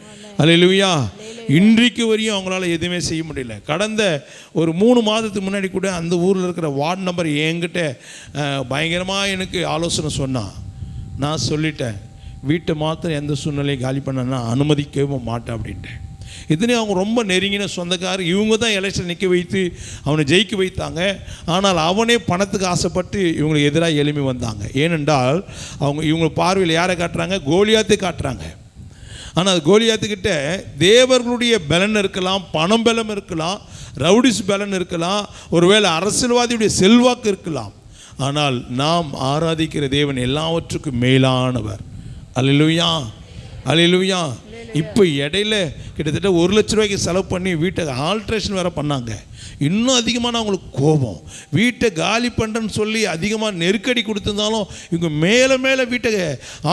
அல்லேலூயா. இன்றைக்கு வரையும் அவங்களால எதுவுமே செய்ய முடியல. கடந்த ஒரு 3 மாதத்துக்கு முன்னாடி கூட அந்த ஊரில் இருக்கிற வார்டு நம்பர் என்கிட்ட பயங்கரமாக எனக்கு ஆலோசனை சொன்னான். நான் சொல்லிட்டேன், வீட்டை மாத்திரம் எந்த சூழ்நிலையும் காலி பண்ண அனுமதிக்கவே மாட்டேன் அப்படின்ட்டேன். இதுனே அவங்க ரொம்ப நெருங்கின சொந்தக்காரர். இவங்க தான் எலெக்ஷன் நிற்க வைத்து அவனை ஜெயிக்க வைத்தாங்க. ஆனால் அவனே பணத்துக்கு ஆசைப்பட்டு இவங்களுக்கு எதிராக எழுப்பி வந்தாங்க. ஏனென்றால் இவங்க பார்வையில் யாரை காட்டுறாங்க? கோலியாத்தை காட்டுறாங்க. ஆனால் கோலியாத்துக்கிட்ட தேவர்களுடைய பலன் இருக்கலாம், பணம் பலம் இருக்கலாம், ரவுடிஸ் பலன் இருக்கலாம், ஒருவேளை அரசியல்வாதியுடைய செல்வாக்கு இருக்கலாம். ஆனால் நாம் ஆராதிக்கிற தேவன் எல்லாவற்றுக்கும் மேலானவர். அல்லேலூயா, அல்லேலூயா. இப்போ இடையில கிட்டத்தட்ட 1 லட்ச ரூபாய்க்கு செலவு பண்ணி வீட்டை ஆல்ட்ரேஷன் வேறு பண்ணாங்க. இன்னும் அதிகமான அவங்களுக்கு கோபம். வீட்டை காலி பண்ணுறேன்னு சொல்லி அதிகமாக நெருக்கடி கொடுத்துருந்தாலும் இவங்க மேலே மேலே வீட்டை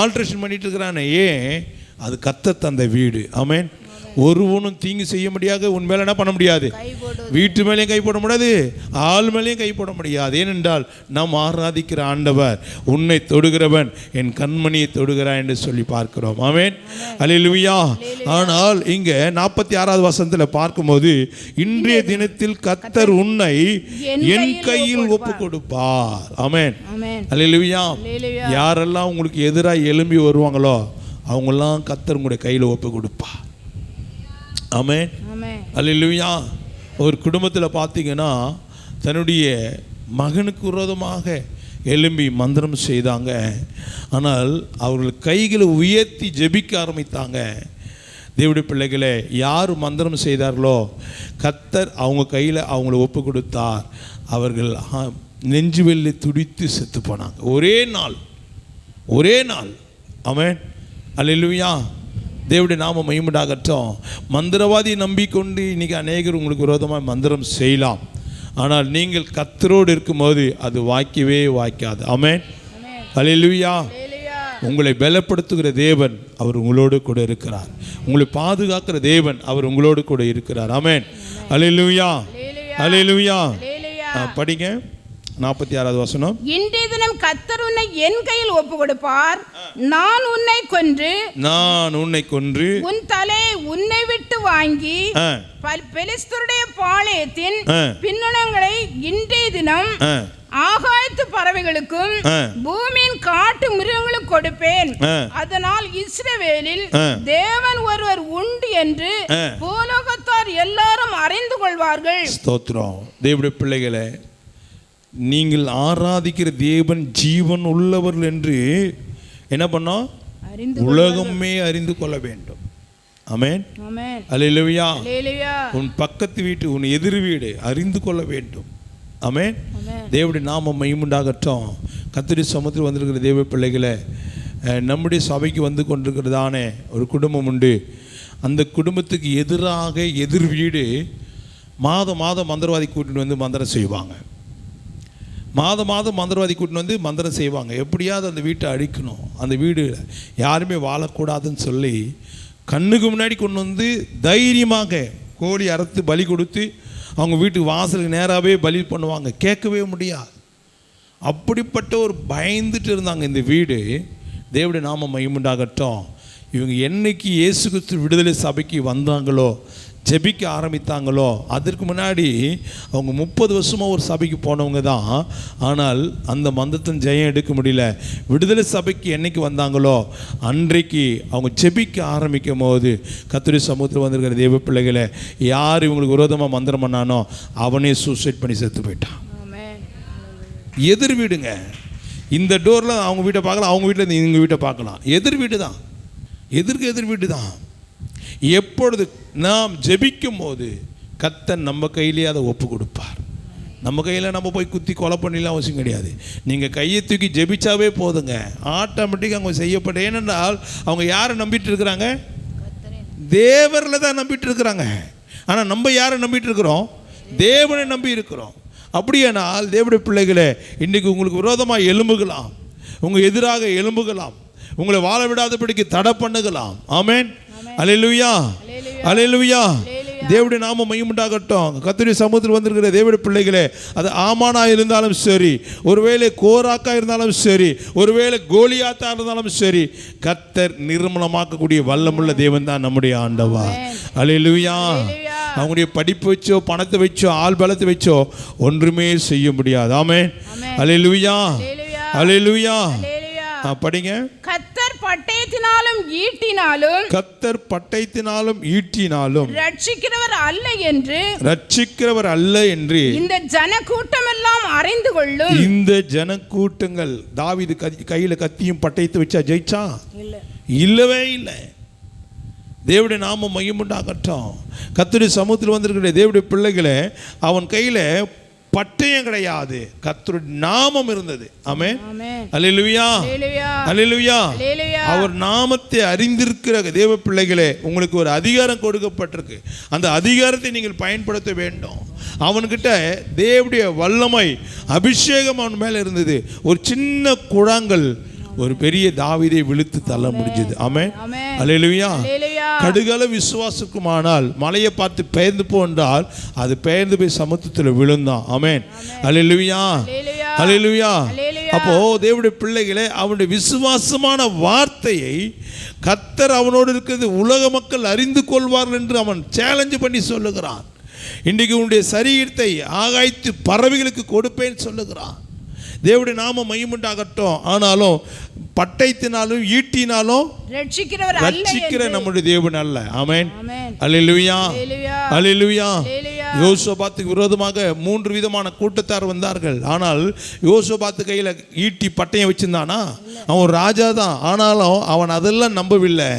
ஆல்ட்ரேஷன் பண்ணிட்டு இருக்கிறானே. ஏன்? அது கர்த்தர் தந்த வீடு. ஆமென். ஒருவனும் தீங்கு செய்ய முடியாது. உன் மேலே என்ன பண்ண முடியாது? வீட்டு மேலேயும் கை போட முடியாது, ஆள் மேலேயும் கை போட முடியாது. ஏனென்றால் நாம் ஆராதிக்கிற ஆண்டவர் உன்னை தொடுகிறவன் என் கண்மணியை தொடுகிறான் என்று சொல்லி பார்க்கிறோம். ஆமென், அல்லேலூயா. ஆனால் இங்கே 46வது வசனத்தில் பார்க்கும்போது இன்றைய தினத்தில் கர்த்தர் உன்னை என் கையில் ஒப்பு கொடுப்பார். ஆமென், அல்லேலூயா. யாரெல்லாம் உங்களுக்கு எதிராக எழும்பி வருவாங்களோ அவங்கெல்லாம் கர்த்தர் உங்களுடைய கையில் ஒப்பு கொடுப்பா. ஆமென், அல்லேலூயா. ஒரு குடும்பத்தில் பார்த்தீங்கன்னா தன்னுடைய மகனுக்கு விரோதமாக எழும்பி மந்திரம் செய்தாங்க. ஆனால் அவர்கள் கைகளை உயர்த்தி ஜெபிக்க ஆரம்பித்தாங்க. தேவனுடைய பிள்ளைகளே, யார் மந்திரம் செய்தார்களோ கர்த்தர் அவங்க கையில் அவங்கள ஒப்பு கொடுத்தார். அவர்கள் நெஞ்சு வெள்ளி துடித்து செத்து போனாங்க. ஒரே நாள். ஆமென், அல்லேலூயா. தேவனுடைய நாமம் மகிமையுண்டாகட்டும். மந்திரவாதி நம்பிக்கொண்டு இன்றைக்கி அநேகர் உங்களுக்கு விரோதமாக மந்திரம் செய்யலாம். ஆனால் நீங்கள் கர்த்தரோடு இருக்கும்போது அது வாய்க்கவே வாய்க்காது. ஆமென், அல்லேலூயா. உங்களை பலப்படுத்துகிற தேவன் அவர் உங்களோடு கூட இருக்கிறார். உங்களை பாதுகாக்கிற தேவன் அவர் உங்களோடு கூட இருக்கிறார். ஆமென், அல்லேலூயா, அல்லேலூயா. படிங்க 46வது வசனம். இன்றைய தினம் கர்த்தர் உன்னை என் கையில் ஒப்பு கொடுப்பார். நான் உன்னை கொன்று உன் தலையை உன்னை விட்டு வாங்கி பெலிஸ்தருடைய பாளையத்தின் பின்னணங்களை இன்றைய தினம் ஆகாயத்து பறவைகளுக்கும் பூமியின் காட்டு மிருகங்களுக்கும் கொடுப்பேன். அதனால் இஸ்ரவேலில் தேவன் ஒருவர் உண்டு என்று பூலோகத்தார் எல்லாரும் அறிந்து கொள்வார்கள். ஸ்தோத்திரம். தேவனுடைய பிள்ளைகளே, நீங்கள் ஆராதிக்கிற தேவன் ஜீவன் உள்ளவர்கள் என்று என்ன பண்ணோம்? உலகமே அறிந்து கொள்ள வேண்டும். ஆமென், அல்லேலூயா. உன் பக்கத்து வீட்டு, உன் எதிர் வீடு அறிந்து கொள்ள வேண்டும். ஆமென். தேவனுடைய நாமம் மகிமையுண்டாகட்டும். கர்த்தருடைய சமூகத்தில் வந்திருக்கிற தேவ பிள்ளைகளை நம்முடைய சபைக்கு வந்து கொண்டிருக்கிறதானே ஒரு குடும்பம் உண்டு. அந்த குடும்பத்துக்கு எதிராக எதிர் வீடு மாதம் மந்திரவாதி கூட்டின்னு வந்து மந்திரம் செய்வாங்க. மாதம் மந்திரவாதி கூட்டின்னு வந்து மந்திரம் செய்வாங்க. எப்படியாவது அந்த வீட்டை அழிக்கணும், அந்த வீடு யாருமே வாழக்கூடாதுன்னு சொல்லி கண்ணுக்கு முன்னாடி கொண்டு வந்து தைரியமாக கோழி அறுத்து பலி கொடுத்து அவங்க வீட்டுக்கு வாசலுக்கு நேராகவே பலி பண்ணுவாங்க. கேட்கவே முடியாது. அப்படிப்பட்ட ஒரு பயந்துட்டு இருந்தாங்க இந்த வீடு. தேவனுடைய நாமம் மகிமையுண்டாகட்டும். இவங்க என்னைக்கு இயேசு கிறிஸ்து விடுதலை சபைக்கு வந்தாங்களோ, ஜெபிக்க ஆரம்பித்தாங்களோ, அதற்கு முன்னாடி அவங்க 30 வருஷமாக ஒரு சபைக்கு போனவங்க தான். ஆனால் அந்த மந்தத்தின் ஜெயம் எடுக்க முடியல. விடுதலை சபைக்கு என்னைக்கு வந்தாங்களோ அன்றைக்கு அவங்க ஜெபிக்க ஆரம்பிக்கும் போது கர்த்தருடைய சமூகத்தில் வந்திருக்கிற தேவ பிள்ளைகளை யார் இவங்களுக்கு விரோதமாக மந்திரம் பண்ணானோ அவனே சூசைட் பண்ணி செத்து போயிட்டான். எதிர் வீடுங்க. இந்த டோரில் அவங்க வீட்டை பார்க்கலாம், அவங்க வீட்டில் இவங்க வீட்டை பார்க்கலாம். எதிர் வீடு தான், எதிர் வீடு தான். எப்பொழுது நாம் ஜெபிக்கும் போது கர்த்தர் நம்ம கையிலேயே அதை ஒப்பு கொடுப்பார். நம்ம கையில் நம்ம போய் குத்தி கொலை பண்ணலாம் அவசியம் கிடையாது. நீங்கள் கையை தூக்கி ஜெபிச்சாவே போதுங்க, ஆட்டோமேட்டிக்காக அவங்க செய்யப்பட்ட. ஏனென்றால் அவங்க யாரை நம்பிட்டு இருக்கிறாங்க? தேவரில் தான் நம்பிட்டு இருக்கிறாங்க. ஆனால் நம்ம யாரை நம்பிட்டு இருக்கிறோம்? தேவனை நம்பி இருக்கிறோம். அப்படியானால் தேவனுடைய பிள்ளைகளே, இன்றைக்கு உங்களுக்கு விரோதமாக எழும்புகலாம், உங்கள் எதிராக எழும்புகலாம், உங்களை வாழ விடாதபடிக்கு தடை பண்ணுகலாம். ஆமென். அல்லேலூயா, அல்லேலூயா. தேவனுடைய நாமம் மகிமையுண்டாகட்டும். கர்த்தருடைய சமூகத்தில் வந்திருக்கிற தேவனுடைய பிள்ளைகளே, அது ஆமானா இருந்தாலும் சரி, ஒருவேளை கோராக்கா இருந்தாலும் சரி, ஒருவேளை கோலியாத்தா இருந்தாலும் சரி, கர்த்தர் நிர்மலமாக்கக்கூடிய வல்லமுள்ள தேவன் தான் நம்முடைய ஆண்டவர். அல்லேலூயா. அவங்களுடைய படிப்பு வச்சோ, பணத்தை வச்சோ, ஆள் பலத்தை வச்சோ ஒன்றுமே செய்ய முடியாது. ஆமென். அல்லேலூயா, அல்லேலூயா. படிங்க. கர்த்தர் பட்டயத்தினாலும் ஈட்டினாலும், கர்த்தர் பட்டயத்தினாலும் ஈட்டினாலும் ரட்சிக்கிறவர் அல்ல என்று, ரட்சிக்கிறவர் அல்ல என்று இந்த ஜனக்கூட்டம் எல்லாம் அறிந்து கொள்ளும். இந்த ஜனக்கூட்டங்கள். தாவீது கையில கத்தியும் பட்டயத்தை வச்சா ஜெயிச்சா? இல்லவே இல்லை. தேவனுடைய நாமம் மகிமையுண்டாகட்டும். கர்த்தருடைய சமூகத்தில் வந்திருக்கிற தேவனுடைய பிள்ளைகளே, அவன் கையில பட்டயம் கிடையாது, கர்த்தருடைய நாமம் இருந்தது. ஆமென். அல்லேலூயா, அல்லேலூயா. அவர் நாமத்தை அறிந்திருக்கிற தேவ பிள்ளைகளே, உங்களுக்கு ஒரு அதிகாரம் கொடுக்கப்பட்டிருக்கு. அந்த அதிகாரத்தை நீங்கள் பயன்படுத்த வேண்டும். அவன்கிட்ட தேவனுடைய வல்லமை, அபிஷேகம் அவன் மேலே இருந்தது. ஒரு சின்ன குழாங்கள் ஒரு பெரிய தாவீதை விழுத்து தள்ள முடிஞ்சது. ஆமென். அல்லேலூயா. கடுகள விசுவாசக்குமானால் மலையை பார்த்து பெயர்ந்து போன்றால் அது பெயர்ந்து போய் சமுத்திரத்தில் விழுந்தான். ஆமென். அல்லேலூயா, அல்லேலூயா. அப்போ தேவனுடைய பிள்ளைகளே, அவனுடைய விசுவாசமான வார்த்தையை கர்த்தர் அவனோடு இருக்கிறது உலக மக்கள் அறிந்து கொள்வார்கள் என்று அவன் சேலஞ்சு பண்ணி சொல்லுகிறான். இன்றைக்கு உன்னுடைய சரீரத்தை ஆகாய்த்து பறவைகளுக்கு கொடுப்பேன்னு சொல்லுகிறான். தேவனுடைய நாமம் மகிமையுண்டாகட்டும். ஆனாலும் பட்டயத்தினாலும் ஈட்டினாலும் ரட்சிக்கிற நம்முடைய தேவன் அல்ல. ஆமென். அல்லேலூயா, அல்லேலூயா. யோசபாத்துக்கு விரோதமாக 3 விதமான கூட்டத்தார் வந்தார்கள். ஆனால் யோசபாத்து கையில் ஈட்டி பட்டயம் வச்சிருந்தானா? அவன் ராஜா தான். ஆனாலும் அவன் அதெல்லாம் நம்பவில்லை.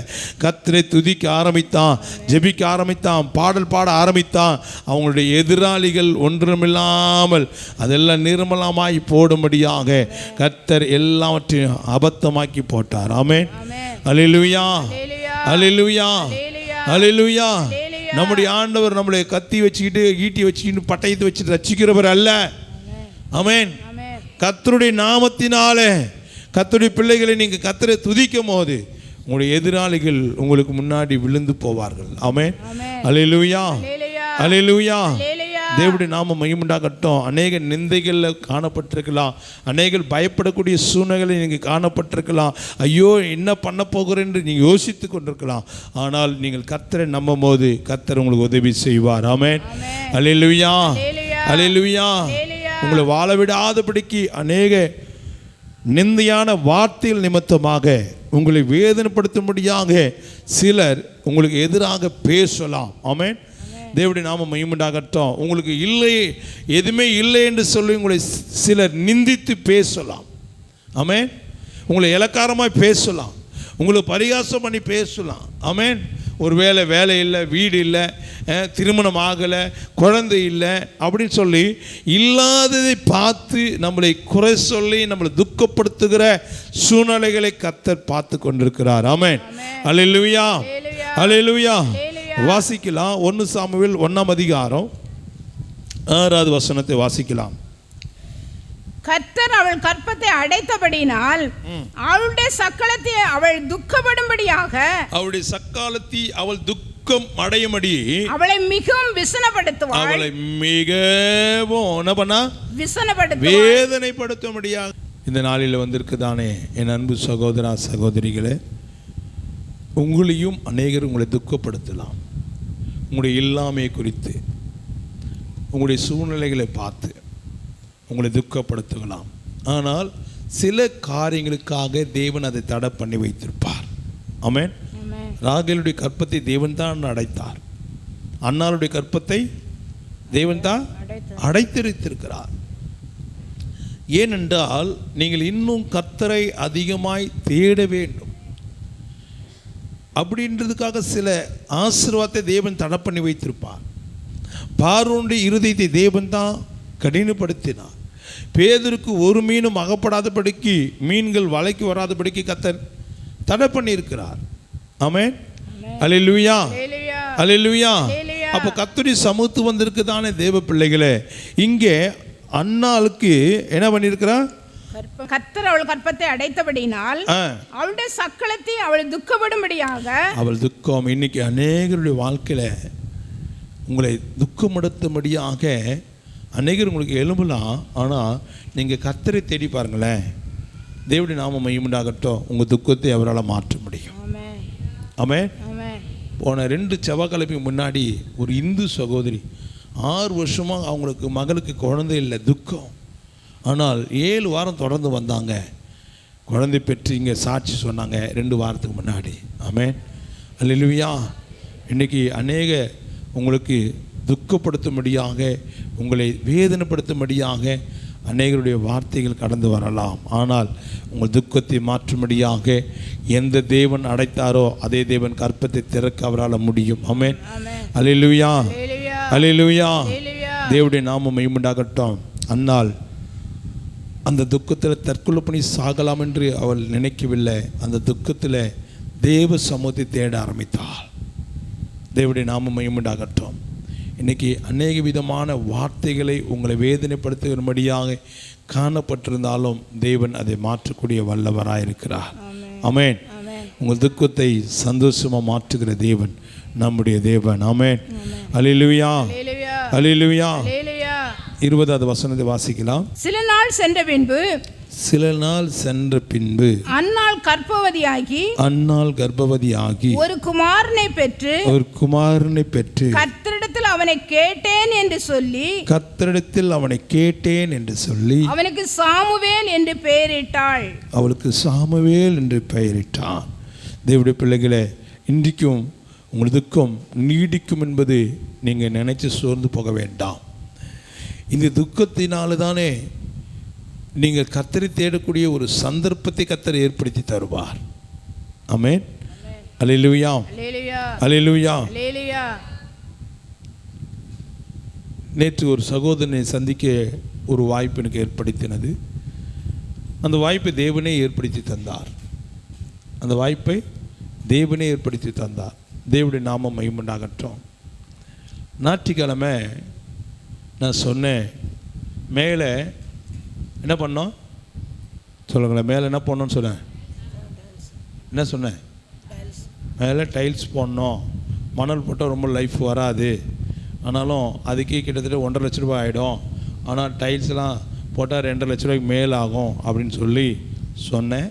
கர்த்தரை துதிக்க ஆரம்பித்தான், ஜெபிக்க ஆரம்பித்தான், பாடல் பாட ஆரம்பித்தான். அவங்களுடைய எதிராளிகள் ஒன்றுமில்லாமல் அதெல்லாம் நிர்மலமாய் போடும்படியாக கர்த்தர் எல்லாவற்றையும் அபத்தமாக்கி போட்டார். ஆமென். அல்லேலூயா, அல்லேலூயா, அல்லேலூயா. நம்முடைய ஆண்டவர் நம்மளை கத்தி வச்சுக்கிட்டு, ஈட்டி வச்சுக்கிட்டு, பட்டயத்தை வச்சுட்டு ரட்சிக்கிறவர் அல்ல. ஆமென். கர்த்தருடைய நாமத்தினாலே கர்த்தருடைய பிள்ளைகளை நீங்கள் கர்த்தரை துதிக்கும் போது உங்களுடைய எதிராளிகள் உங்களுக்கு முன்னாடி விழுந்து போவார்கள். ஆமென். அல்லேலூயா, அல்லேலூயா. தேவனுடைய நாமம் மகிமையுண்டாகட்டும். அநேக நிந்தைகளில் காணப்பட்டிருக்கலாம், அநேகர் பயப்படக்கூடிய சூழ்நிலை நீங்கள் காணப்பட்டிருக்கலாம். ஐயோ என்ன பண்ண போகிறேன் என்று நீங்கள் யோசித்து கொண்டிருக்கலாம். ஆனால் நீங்கள் கர்த்தரை நம்பும் போது கர்த்தர் உங்களுக்கு உதவி செய்வார். ஆமென். அல்லேலூயா, அல்லேலூயா. உங்களை வாழ விடாதபடிக்கு அநேக நிந்தையான வார்த்தைகள் நிமித்தமாக உங்களை வேதனைப்படுத்தும்படியாக சிலர் உங்களுக்கு எதிராக பேசலாம். ஆமென். தேவனுடைய நாமம் மகிமையுண்டாகட்டும். உங்களுக்கு இல்லை, எதுவுமே இல்லை என்று சொல்லி உங்களை சிலர் நிந்தித்து பேசலாம். ஆமென். உங்களை இலக்காரமாக பேசலாம், உங்களை பரிகாசம் பண்ணி பேசலாம். ஆமென். ஒருவேளை வேலை இல்லை, வீடு இல்லை, திருமணம் ஆகலை, குழந்தை இல்லை அப்படின்னு சொல்லி இல்லாததை பார்த்து நம்மளை குறை சொல்லி நம்மளை துக்கப்படுத்துகிற சூழ்நிலைகளை கர்த்தர் பார்த்து கொண்டிருக்கிறார். ஆமென். அல்லேலூயா, அல்லேலூயா. வாசிக்கலாம். 1 சாமுவேல் 1ஆம் அதிகாரம் 6வது வசனத்தை வாசிக்கலாம். கர்த்தர் அவள் கற்பத்தை அடைத்தபடினால் அவளுடைய சக்களத்தை அவள் துக்கப்படும்படியாக அவளுடைய சக்காலத்தை அவள் துக்கம் அடையும்படி அவளை மிகவும் விசனப்படுத்துவாள். அவளை மிகவும் என்ன பண்ணா? விசனப்படுத்துவாள், வேதனைப்படுத்தும்படியாக. இந்த நாளில் வந்திருக்குதானே என் அன்பு சகோதரா சகோதரிகளே, உங்களையும் அநேகர் உங்களை துக்கப்படுத்தலாம். உங்களுடைய இல்லாமையை குறித்து, உங்களுடைய சூழ்நிலைகளை பார்த்து உங்களை துக்கப்படுத்தலாம். ஆனால் சில காரியங்களுக்காக தேவன் அதை தடை பண்ணி வைத்திருப்பார். ஆமென். ராகேலுடைய கற்பத்தை தேவன் தான் அடைத்தார். அன்னாளுடைய கற்பத்தை தேவன் தான் அடைத்திருக்கிறார். ஏனென்றால் நீங்கள் இன்னும் கர்த்தரை அதிகமாய் தேட வேண்டும். அப்படின்றதுக்காக சில ஆசீர்வாதத்தை தேவன் தடை பண்ணி வைத்திருப்பார். பார்வோனுடைய இருதயத்தை தேவன் தான் கடினப்படுத்தினார். பேதுருக்கு ஒரு மீனும் அகப்படாதபடிக்கு, மீன்கள் வலைக்கு வராதபடிக்கு கர்த்தர் தடை பண்ணியிருக்கிறார். ஆமென். அல்லேலூயா, அல்லேலூயா. அப்போ கர்த்தருடைய சமூகத்துக்கு வந்திருக்குதானே தேவ பிள்ளைகளே. இங்கே அன்னாளுக்கு என்ன பண்ணியிருக்கிறார்? கர்த்தர் அவள் கற்பத்தை அடைத்தபடினால் அவளுடைய சக்களத்தை அவள் துக்கப்படும்படியாக. அவள் துக்கம் இன்னைக்கு அநேகருடைய வாழ்க்கையில உங்களை துக்கப்படுத்தும்படியாக அநேகர் உங்களுக்கு எழும்பலாம். ஆனால் நீங்கள் கர்த்தரை தேடி பாருங்களேன், தேவனுடைய நாமம் மையமுண்டாகட்டும், உங்கள் துக்கத்தை அவரால் மாற்ற முடியும். ஆமென். போன 2 செவ்வாய்க்கிழமைக்கு முன்னாடி ஒரு இந்து சகோதரி 6 வருஷமாக அவங்களுக்கு மகளுக்கு குழந்தை இல்லை, துக்கம். ஆனால் 7 வாரம் தொடர்ந்து வந்தாங்க, குழந்தை பெற்று இங்கே சாட்சி சொன்னாங்க 2 வாரத்துக்கு முன்னாடி. ஆமென். அல்லேலூயா. இன்றைக்கி அநேக உங்களுக்கு துக்கப்படுத்தும்படியாக, உங்களை வேதனைப்படுத்தும்படியாக அநேகருடைய வார்த்தைகள் கடந்து வரலாம். ஆனால் உங்கள் துக்கத்தை மாற்றும்படியாக எந்த தேவன் அடைத்தாரோ அதே தேவன் கற்பத்தை திறக்க அவரால் முடியும். ஆமென். அல்லேலூயா, அல்லேலூயா. தேவனுடைய நாமம் மகிமையுண்டாகட்டும். அன்னாள் அந்த துக்கத்தில் தற்கொலை பண்ணி சாகலாம் என்று அவள் நினைக்கவில்லை. அந்த துக்கத்தில் தேவ சமூகத்தை தேட ஆரம்பித்தாள். தேவனுடைய நாமம் மகிமையுண்டாகட்டும். இன்றைக்கி அநேக விதமான வார்த்தைகளை உங்களை வேதனைப்படுத்துகிறபடியாக காணப்பட்டிருந்தாலும் தேவன் அதை மாற்றக்கூடிய வல்லவராக இருக்கிறார். ஆமென். உங்கள் துக்கத்தை சந்தோஷமாக மாற்றுகிற தேவன் நம்முடைய தேவன். ஆமென். அல்லேலூயா, அல்லேலூயா. 20வது வசனத்தை வாசிக்கலாம். சில நாள் சென்ற பின்பு அன்னாள் கர்ப்பவதியாகி ஒரு குமாரனை பெற்று கர்த்தரிடத்தில் அவனை கேட்டேன் என்று சொல்லி அவனுக்கு சாமுவேல் என்று பெயரிட்டாள். அவளுக்கு சாமுவேல் என்று பெயரிட்டான். தேவனுடைய பிள்ளைகளே, இன்றைக்கும் உங்கள் துக்கம் நீடிக்கும் என்பது நீங்கள் நினைச்சு சோர்ந்து போக வேண்டாம். இந்த துக்கத்தினால்தானே நீங்கள் கர்த்தரை தேடக்கூடிய ஒரு சந்தர்ப்பத்தை கர்த்தர் ஏற்படுத்தி தருவார். ஆமென். அல்லேலூயா, அல்லேலூயா. நேற்று ஒரு சகோதரனை சந்திக்க ஒரு வாய்ப்பு எனக்கு ஏற்படுத்தினது. அந்த வாய்ப்பை தேவனே ஏற்படுத்தி தந்தார். அந்த வாய்ப்பை தேவனே ஏற்படுத்தி தந்தார். தேவனுடைய நாமம் மகிமையுண்டாகட்டும். ஞாயிற்றுக்கிழமை நான் சொன்னேன், மேலே என்ன பண்ணோம் சொல்லுங்களேன், மேலே என்ன பண்ணோன்னு சொன்னேன், என்ன சொன்னேன், மேலே டைல்ஸ் போடணும். மணல் போட்டால் ரொம்ப லைஃப் வராது, ஆனாலும் அதுக்கே கிட்டத்தட்ட 1.5 லட்ச ரூபாய் ஆகிடும். ஆனால் டைல்ஸ்லாம் போட்டால் 2.5 லட்ச ரூபாய்க்கு மேல் ஆகும் அப்படின்னு சொல்லி சொன்னேன்.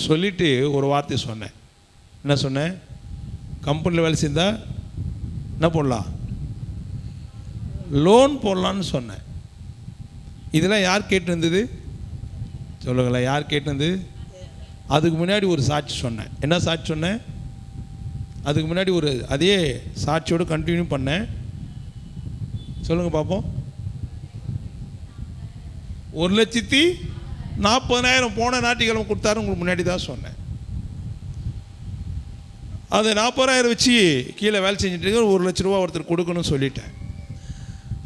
சொல்லிவிட்டு ஒரு வார்த்தை சொன்னேன். என்ன சொன்னேன்? கம்பெனியில் வேலை செஞ்சால் என்ன போடலாம், லோன் போடலான்னு சொன்னேன். இதெல்லாம் யார் கேட்டிருந்தது சொல்லுங்களேன், யார் கேட்டிருந்தது? அதுக்கு முன்னாடி ஒரு சாட்சி சொன்னேன். என்ன சாட்சி சொன்னேன்? அதுக்கு முன்னாடி ஒரு அதே சாட்சியோடு கண்டினியூ பண்ணேன். சொல்லுங்கள் பார்ப்போம். 1,40,000 போன ஞாயிற்றுக்கிழமை கொடுத்தாரு. உங்களுக்கு முன்னாடி தான் சொன்னேன். அந்த 40,000 வச்சு கீழே வேலை செஞ்சுட்டு 1 லட்ச ரூபா ஒருத்தர் கொடுக்கணும்னு சொல்லிட்டேன்.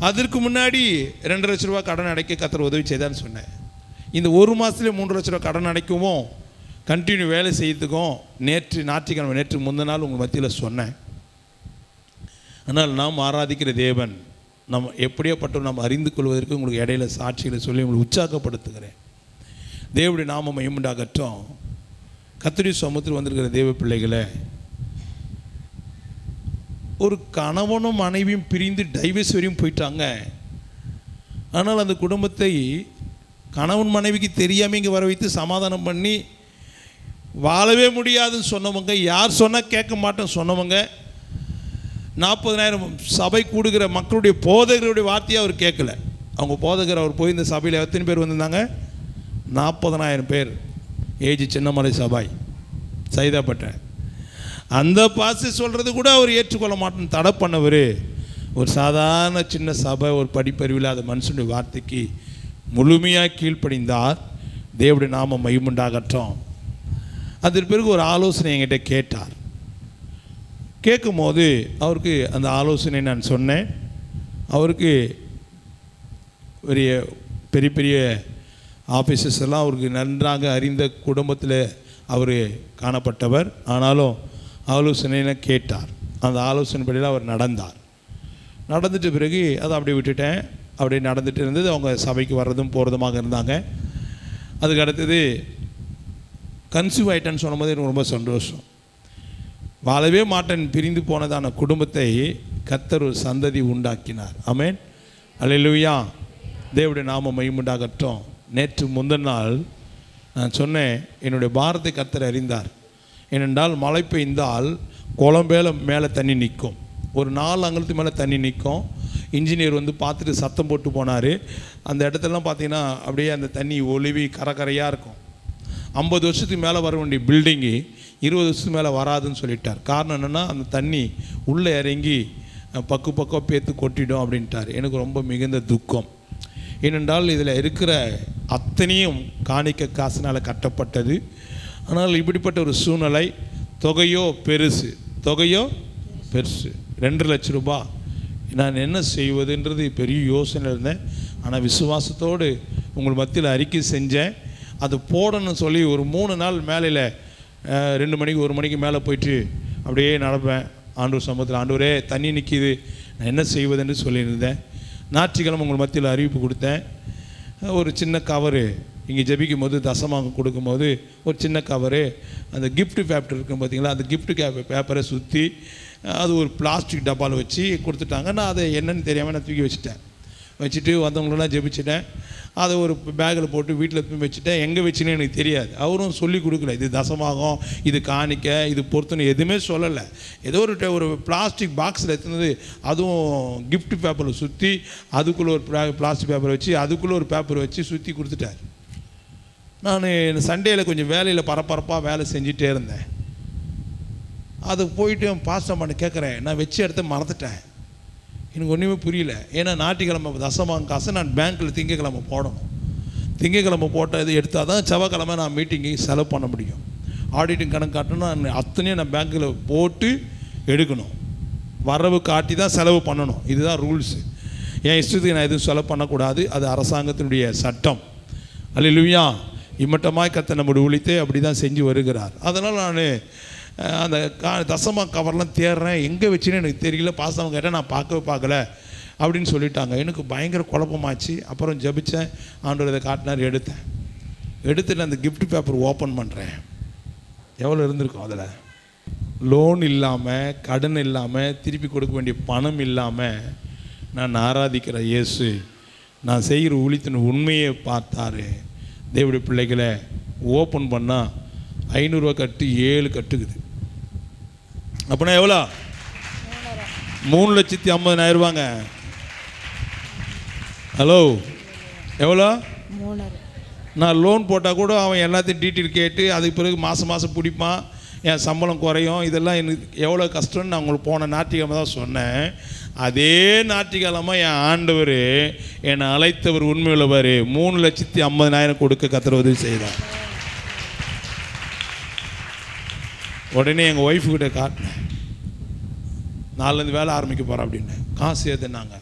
அதற்கு முன்னாடி 2 லட்ச ரூபா கடன் அடைக்க கர்த்தர் உதவி செய்தான்னு சொன்னேன். இந்த 1 மாதத்துலேயே 3 லட்ச ரூபா கடன் அடைக்கவும் கண்டினியூ வேலை செய்யறதுக்கும் நேற்று முந்தின நாள் உங்கள் மத்தியில் சொன்னேன். ஆனால் நாம் ஆராதிக்கிற தேவன் நம்ம எப்படியாப்பட்ட நாம் அறிந்து கொள்வதற்கு உங்களுக்கு இடையில சாட்சிகளை சொல்லி உங்களுக்கு உற்சாகப்படுத்துகிறேன். தேவனுடைய நாம மகிமையுண்டாகட்டும். கர்த்தருடைய சமூகத்தில் வந்திருக்கிற தேவ பிள்ளைகளை, ஒரு கணவனும் மனைவியும் பிரிந்து டைவர்ஸ் வரையும் போயிட்டாங்க. ஆனால் அந்த குடும்பத்தை கணவன் மனைவிக்கு தெரியாமல் இங்கே வர வைத்து சமாதானம் பண்ணி வாழவே முடியாதுன்னு சொன்னவங்க, யார் சொன்னால் கேட்க மாட்டேன்னு சொன்னவங்க, 40,000 சபை கூடுகிற மக்களுடைய போதகருடைய வார்த்தையை அவர் கேட்கல. அவங்க போதகர் அவர் போய் இந்த சபையில் எத்தனை பேர் வந்திருந்தாங்க? 40,000 பேர். ஏஜி சின்னமலை சபை சைதாப்பட்ட அந்த பாசி சொல்கிறது கூட அவர் ஏற்றுக்கொள்ள மாட்டேன்னு தடை பண்ணவர். ஒரு சாதாரண சின்ன சபை, ஒரு படிப்பறிவில்லாத மனுஷனுடைய வார்த்தைக்கு முழுமையாக கீழ்ப்படிந்தார். தேவனுடைய நாமம் மகிமையுண்டாகட்டும். அதற்கு பிறகு ஒரு ஆலோசனை என்கிட்ட கேட்டார். கேட்கும்போது அவருக்கு அந்த ஆலோசனை நான் சொன்னேன். அவருக்கு பெரிய பெரிய ஆஃபீஸர்ஸ் எல்லாம் அவருக்கு நன்றாக அறிந்த குடும்பத்தில் அவர் காணப்பட்டவர். ஆனாலும் ஆலோசனையில் கேட்டார். அந்த ஆலோசனைப்படியில் அவர் நடந்துட்ட பிறகு அதை அப்படியே விட்டுட்டேன். அப்படியே நடந்துட்டு இருந்தது. அவங்க சபைக்கு வர்றதும் போகிறதுமாக இருந்தாங்க. அதுக்கு அடுத்தது கன்சீவ் ஆகிட்டேன்னு சொன்னபோது எனக்கு ரொம்ப சந்தோஷம். வாழவே மாட்டேன் பிரிந்து போனதான குடும்பத்தை கர்த்தர் ஒரு சந்ததி உண்டாக்கினார். ஆமென், அல்லேலூயா. தேவனுடைய நாமம் மகிமையுண்டாகட்டும். நேற்று முந்தின நாள் நான் சொன்னேன், என்னுடைய பாரத்தை கர்த்தர் அறிந்தார். ஏனென்றால் மழை பெய்ந்தால் குளம்பேல மேலே தண்ணி நிற்கும், ஒரு 4 அங்குலத்து மேலே தண்ணி நிற்கும். இன்ஜினியர் வந்து பார்த்துட்டு சத்தம் போட்டு போனார். அந்த இடத்துலலாம் பார்த்தீங்கன்னா அப்படியே அந்த தண்ணி ஒழுவி கரையாக இருக்கும். 50 வருஷத்துக்கு மேலே வர வேண்டிய பில்டிங்கு 20 வருஷத்துக்கு மேலே வராதுன்னு சொல்லிட்டார். காரணம் என்னென்னா, அந்த தண்ணி உள்ளே இறங்கி பக்கம் பேத்து கொட்டிடும் அப்படின்ட்டார். எனக்கு ரொம்ப மிகுந்த துக்கம். ஏனென்றால் இதில் இருக்கிற அத்தனையும் காணிக்க காசுனால் கட்டப்பட்டது. ஆனால் இப்படிப்பட்ட ஒரு சூழ்நிலை, தொகையோ பெருசு 2 லட்ச ரூபா. நான் என்ன செய்வதுன்றது பெரிய யோசனை இருந்தேன். ஆனால் விசுவாசத்தோடு உங்கள் மத்தியில் அறிக்கை செஞ்சேன். அது போடணும்னு சொல்லி ஒரு 3 நாள் மேலையில் 2 மணிக்கு 1 மணிக்கு மேலே போயிட்டு அப்படியே நடப்பேன். ஆண்டவர் சமூகத்தில், ஆண்டவரே தண்ணி நிற்கிது, நான் என்ன செய்வதுன்னு சொல்லியிருந்தேன். ஞாயிற்றுக்கிழமை உங்கள் மத்தியில் அறிவிப்பு கொடுத்தேன். ஒரு சின்ன கவரு, இங்கே ஜெபிக்கும் போது தசமாக கொடுக்கும்போது ஒரு சின்ன கவரு, அந்த கிஃப்ட் பேப்பர் இருக்கும் பார்த்தீங்களா, அந்த கிஃப்ட் பேப்பரை சுற்றி அது ஒரு பிளாஸ்டிக் டப்பாவில் வச்சு கொடுத்துட்டாங்க. நான் அதை என்னன்னு தெரியாமல் நான் தூக்கி வச்சுட்டு வந்தவங்களெல்லாம் ஜெபிச்சிட்டேன். அதை ஒரு பேக்கில் போட்டு வீட்டில் தூக்கி வச்சுட்டேன். எங்கே வச்சுன்னு எனக்கு தெரியாது. அவரும் சொல்லி கொடுக்கல, இது தசமாகும், இது காணிக்க, இது பொறுத்துன்னு எதுவுமே சொல்லலை. ஏதோ ஒரு பிளாஸ்டிக் பாக்ஸில் எடுத்துனது, அதுவும் கிஃப்ட் பேப்பரில் சுற்றி அதுக்குள்ளே ஒரு பிளாஸ்டிக் பேப்பர் வச்சு அதுக்குள்ளே ஒரு பேப்பர் வச்சு சுற்றி கொடுத்துட்டார். நான் சண்டேயில் கொஞ்சம் வேலையில் பரபரப்பாக வேலை செஞ்சிட்டே இருந்தேன். அது போயிட்டு பாஸ்டர் பண்ண கேட்குறேன், நான் வச்சு இடத்த மறந்துட்டேன். எனக்கு ஒன்றுமே புரியல. ஏன்னா ஞாயிற்றுக்கிழமை தசமாங்க காசை நான் பேங்க்கில் திங்கக்கிழமை போடணும். திங்கக்கிழமை போட்ட இது எடுத்தால் தான் செவ்வாய்க்கிழமை நான் மீட்டிங்கு செலவு பண்ண முடியும். ஆடிட்டிங் கணக்கு காட்டணும்னா அத்தனையும் நான் பேங்க்கில் போட்டு எடுக்கணும். வரவு காட்டி தான் செலவு பண்ணணும். இதுதான் ரூல்ஸு. என் இஷ்டத்துக்கு நான் எதுவும் செலவு பண்ணக்கூடாது. அது அரசாங்கத்தினுடைய சட்டம். அல்லேலூயா. இம்மட்டமாய் கர்த்தர் நம்முடைய ஊழியத்தை அப்படி தான் செஞ்சு வருகிறார். அதனால் நான் அந்த தசமா கவர்லாம் தேடுறேன், எங்கே வச்சுன்னு எனக்கு தெரியல. பாஸ்தவங்க கேட்டால் நான் பார்க்கல அப்படின்னு சொல்லிட்டாங்க. எனக்கு பயங்கர குழப்பமாச்சு. அப்புறம் ஜபித்தேன், ஆண்டவர் இதை காட்டினார், எடுத்துட்டு அந்த கிஃப்ட் பேப்பர் ஓப்பன் பண்ணுறேன். எவ்வளோ இருந்திருக்கும் அதில்? லோன் இல்லாமல், கடன் இல்லாமல், திருப்பி கொடுக்க வேண்டிய பணம் இல்லாமல் நான் ஆராதிக்கிற இயேசு நான் செய்கிற ஊழியத்தின் உண்மையை பார்த்தாரு. தேவனுடைய பிள்ளைகளை ஓப்பன் பண்ணால் 500 ரூபா கட்டு 7 கட்டுக்குது. அப்படின்னா எவ்வளோ? 3,50,000 ரூபாங்க. ஹலோ, எவ்வளோ? நான் லோன் போட்டால் கூட அவன் எல்லாத்தையும் டீட்டெயில் கேட்டு அதுக்கு பிறகு மாதம் பிடிப்பான், என் சம்பளம் குறையும். இதெல்லாம் எனக்கு எவ்வளோ கஷ்டம்னு நான் உங்களுக்கு போன ஞாயிற்றுக்கிழமை தான் சொன்னேன். அதே ஞாயிற்றுக்கிழமை என் ஆண்டவர் என்னை அழைத்தவர் உண்மையுள்ளவர் 3,50,000 கொடுக்க கர்த்தர் உதவி செய்தார். உடனே எங்கள் ஒய்ஃபுக்கிட்ட காட்டினேன், நாலுலேருந்து வேலை ஆரம்பிக்க போகிறேன் அப்படின்னு. காசு ஏற்றுனாங்க,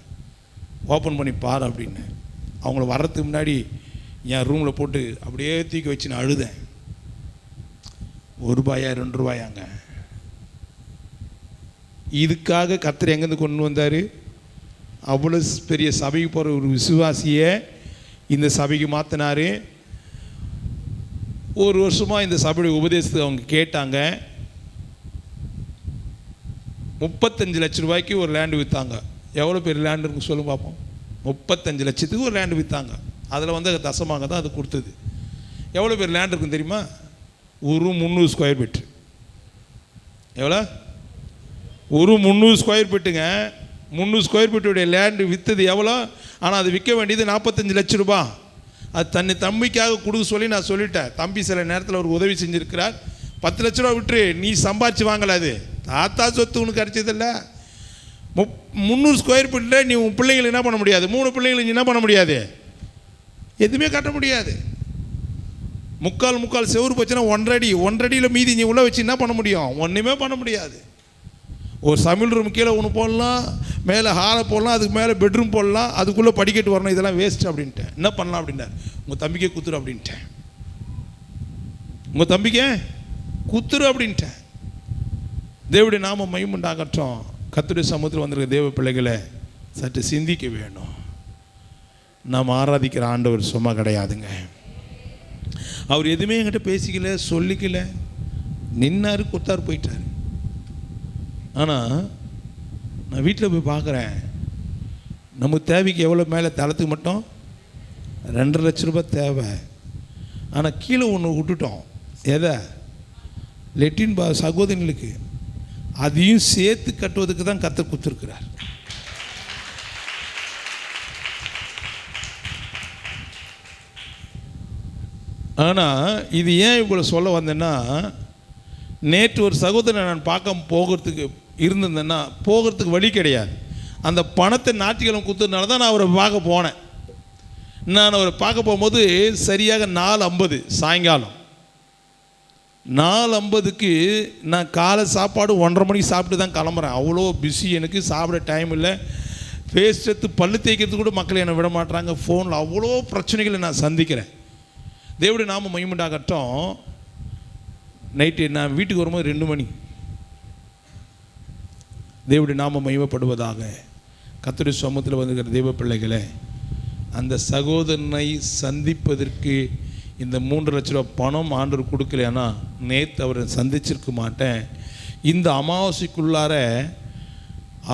ஓப்பன் பண்ணி பாரு அப்படின்னு. அவங்கள வர்றதுக்கு முன்னாடி என் ரூமில் போட்டு அப்படியே தூக்கி வச்சு நான் அழுதேன். ₹1 ₹2 இதுக்காக கர்த்தர் எங்கேருந்து கொண்டு வந்தார்? அவ்வளோ பெரிய சபைக்கு போகிற ஒரு விசுவாசியை இந்த சபைக்கு மாற்றினார். ஒரு வருஷமாக இந்த சபையுடைய உபதேசத்தை அவங்க கேட்டாங்க. 35 லட்ச ரூபாய்க்கு ஒரு லேண்டு விற்றாங்க. எவ்வளோ பேர் லேண்டு இருக்குன்னு சொல்லுங்க பார்ப்போம். 35 லட்சத்துக்கு ஒரு லேண்டு விற்றாங்க. அதில் வந்து தசமாக தான் அது கொடுத்தது. எவ்வளோ பேர் லேண்ட் இருக்குன்னு தெரியுமா? ஒரு 300 ஸ்கொயர் ஃபீட். எவ்வளோ? ஒரு 300 ஸ்கொயர் ஃபீட்டுங்க. 300 ஸ்கொயர் ஃபீட்டுடைய லேண்டு விற்றது எவ்வளோ? ஆனால் அது விற்க வேண்டியது 45 லட்ச ரூபா. அது தம்பிக்காக கொடுக்க சொல்லி நான் சொல்லிட்டேன். தம்பி சில நேரத்தில் அவருக்கு உதவி செஞ்சுருக்கிறார். 10 லட்ச ரூபா விட்டு நீ சம்பாரிச்சு வாங்கல, அது தாத்தா சொத்து உனக்கு கிடைச்சதில்ல. 300 ஸ்கொயர் ஃபீட்டில் நீ உன் பிள்ளைங்களை என்ன பண்ண முடியாது? 3 பிள்ளைங்களை என்ன பண்ண முடியாது? எதுவுமே கட்ட முடியாது. முக்கால் செவுறு போச்சுன்னா 1.5 அடியில் மீதி நீ உள்ளே வச்சு என்ன பண்ண முடியும்? ஒன்றுமே பண்ண முடியாது. ஒரு சமையல் ரூம் கீழே ஒன்று போடலாம், மேலே ஹாலை போடலாம், அதுக்கு மேலே பெட்ரூம் போடலாம், அதுக்குள்ளே படிக்கட்டு வரணும். இதெல்லாம் வேஸ்ட் அப்படின்ட்டேன். என்ன பண்ணலாம் அப்படின்ட்டார். உங்கள் தம்பிக்கே குத்துரு அப்படின்ட்டேன். உங்கள் தம்பிக்கே குத்துரு அப்படின்ட்டேன். தேவனுடைய நாம மகிமை உண்டாகட்டும். கர்த்தருடைய சமூகத்தில் வந்திருக்க தேவ பிள்ளைகளை சற்று சிந்திக்க வேணும். நாம் ஆராதிக்கிற ஆண்டவர் சும்மா கிடையாதுங்க. அவர் எதுவுமே என்கிட்ட பேசிக்கல, சொல்லிக்கல, நின்னார், கொடுத்தார், போயிட்டார். ஆனால் நான் வீட்டில் போய் பார்க்குறேன், நம்ம தேவைக்கு எவ்வளோ மேலே தளத்துக்கு மட்டும் 2.5 லட்ச ரூபாய் தேவை. ஆனால் கீழே ஒன்று விட்டுட்டோம். எதை? லெட்டின் சகோதரிகளுக்கு. அதையும் சேர்த்து கட்டுவதுக்கு தான் கர்த்தர் கொடுத்துருக்கிறார். ஆனால் இது ஏன் இவ்வளோ சொல்ல வந்தேன்னா, நேற்று ஒரு சகோதரனை நான் பார்க்க போகிறதுக்கு இருந்திருந்தேன்னா போகிறதுக்கு வழி கிடையாது. அந்த பணத்தை ஞாயிற்றுக்கிழமை கொடுத்ததுனால தான் நான் அவரை பார்க்க போனேன். நான் அவரை பார்க்க போகும்போது சரியாக 4:50 சாயங்காலம் 4:50க்கு நான் காலை சாப்பாடு 1:30 மணிக்கு சாப்பிட்டு தான் கிளம்புறேன். அவ்வளோ பிஸி, எனக்கு சாப்பிட டைம் இல்லை. ஃபேஸ் எடுத்து பல்லு தேய்க்கிறதுக்கு கூட மக்கள் என்னை விட மாட்டாங்க. ஃபோனில் அவ்வளோ பிரச்சனைகளை நான் சந்திக்கிறேன். தேவனுடைய நாம மகிமை உண்டாகட்டும். நைட்டு நான் வீட்டுக்கு வரும்போது 2 மணி. தேவனுடைய நாம மகிமைப்படுவதாக. கர்த்தருடைய சமூகத்தில் வந்துக்கிற தேவ பிள்ளைகளை, அந்த சகோதரனை சந்திப்பதற்கு இந்த 3 லட்ச ரூபா பணம் ஆண்டவர் கொடுக்கலைன்னா நேற்று அவரை சந்திச்சிருக்க மாட்டேன். இந்த அமாவாசைக்குள்ளார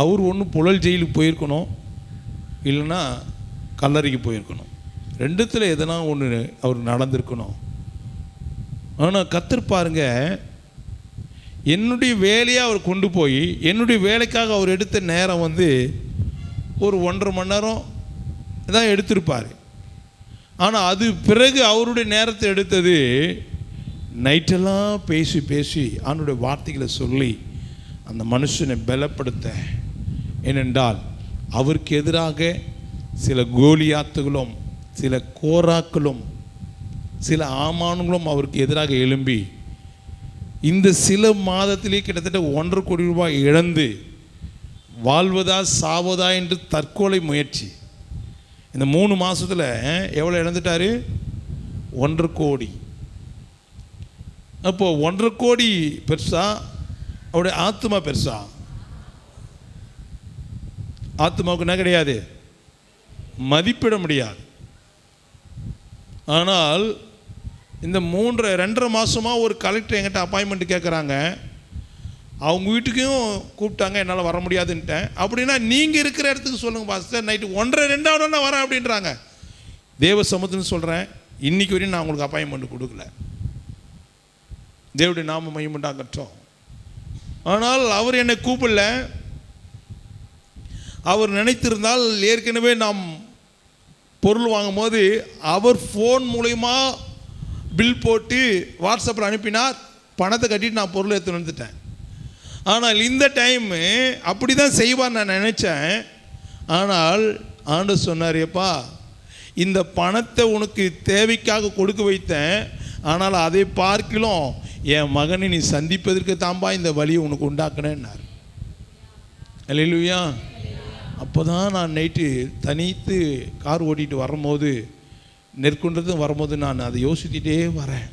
அவர் ஒன்று புழல் ஜெயிலுக்கு போயிருக்கணும், இல்லைன்னா கல்லறைக்கு போயிருக்கணும். 2த்தில் எதனா ஒன்று அவர் நடந்திருக்கணும். ஆனால் கர்த்தர் பாருங்க, என்னுடைய வேலையை அவர் கொண்டு போய் என்னுடைய வேலைக்காக அவர் எடுத்த நேரம் வந்து ஒரு 1.5 மணி நேரம் தான் எடுத்திருப்பார். ஆனால் அது பிறகு அவருடைய நேரத்தை எடுத்தது நைட்டெல்லாம் பேசி பேசி அவனுடைய வார்த்தைகளை சொல்லி அந்த மனுஷனை பலப்படுத்த. ஏனென்றால் அவருக்கு எதிராக சில கோலியாத்துகளும் சில கோராக்களும் சில ஆமானுங்களும் அவருக்கு எதிராக எழும்பி இந்த சில மாதத்திலே கிட்டத்தட்ட 1.5 கோடி ரூபாய் இழந்து வாழ்வதா சாவதா என்று தற்கொலை முயற்சி. இந்த 3 மாதத்தில் எவ்வளோ இழந்துட்டார்? 1.5 கோடி. அப்போது 1.5 கோடி பெருசா, அவருடைய ஆத்மா பெருசா? ஆத்மாவுக்கு என்ன கிடையாது, மதிப்பிட முடியாது. ஆனால் இந்த 2.5 மாதமாக ஒரு கலெக்டர் என்கிட்ட அப்பாயின்மெண்ட் கேட்குறாங்க. அவங்க வீட்டுக்கும் கூப்பிட்டாங்க, என்னால் வர முடியாதுன்ட்டேன். அப்படின்னா நீங்கள் இருக்கிற இடத்துக்கு சொல்லுங்கள் பாஸ்டர், நைட்டு 1:30 நான் வரேன் அப்படின்றாங்க. தேவ சமூகத்துன்னு சொல்கிறேன், இன்றைக்கி வரையும் நான் உங்களுக்கு அப்பாயின்மெண்ட் கொடுக்கல. தேவனுடைய நாம மகிமை உண்டாகட்டும். ஆனால் அவர் என்னை கூப்பிடல. அவர் நினைத்திருந்தால் ஏற்கனவே நாம் பொருள் வாங்கும் போது அவர் ஃபோன் மூலயமா பில் போட்டு வாட்ஸ்அப்பில் அனுப்பினார், பணத்தை கட்டிட்டு நான் பொருள் எடுத்து வந்துட்டேன். ஆனால் இந்த டைமு அப்படி தான் செய்வார் நான் நினச்சேன். ஆனால் ஆண்டவர் சொன்னார், எப்பா இந்த பணத்தை உனக்கு தேவைக்காக கொடுக்க வைத்தேன், ஆனால் அதை பார்க்கிலும் என் மகனை நீ சந்திப்பதற்கு தாம்பா இந்த வழியை உனக்கு உண்டாக்குனேன்னார். அல்லேலூயா. அப்போ தான் நான் நைட்டு தனித்து கார் ஓட்டிகிட்டு வரும்போது, நெற்கொண்டதும் வரும்போது நான் அதை யோசித்துட்டே வரேன்.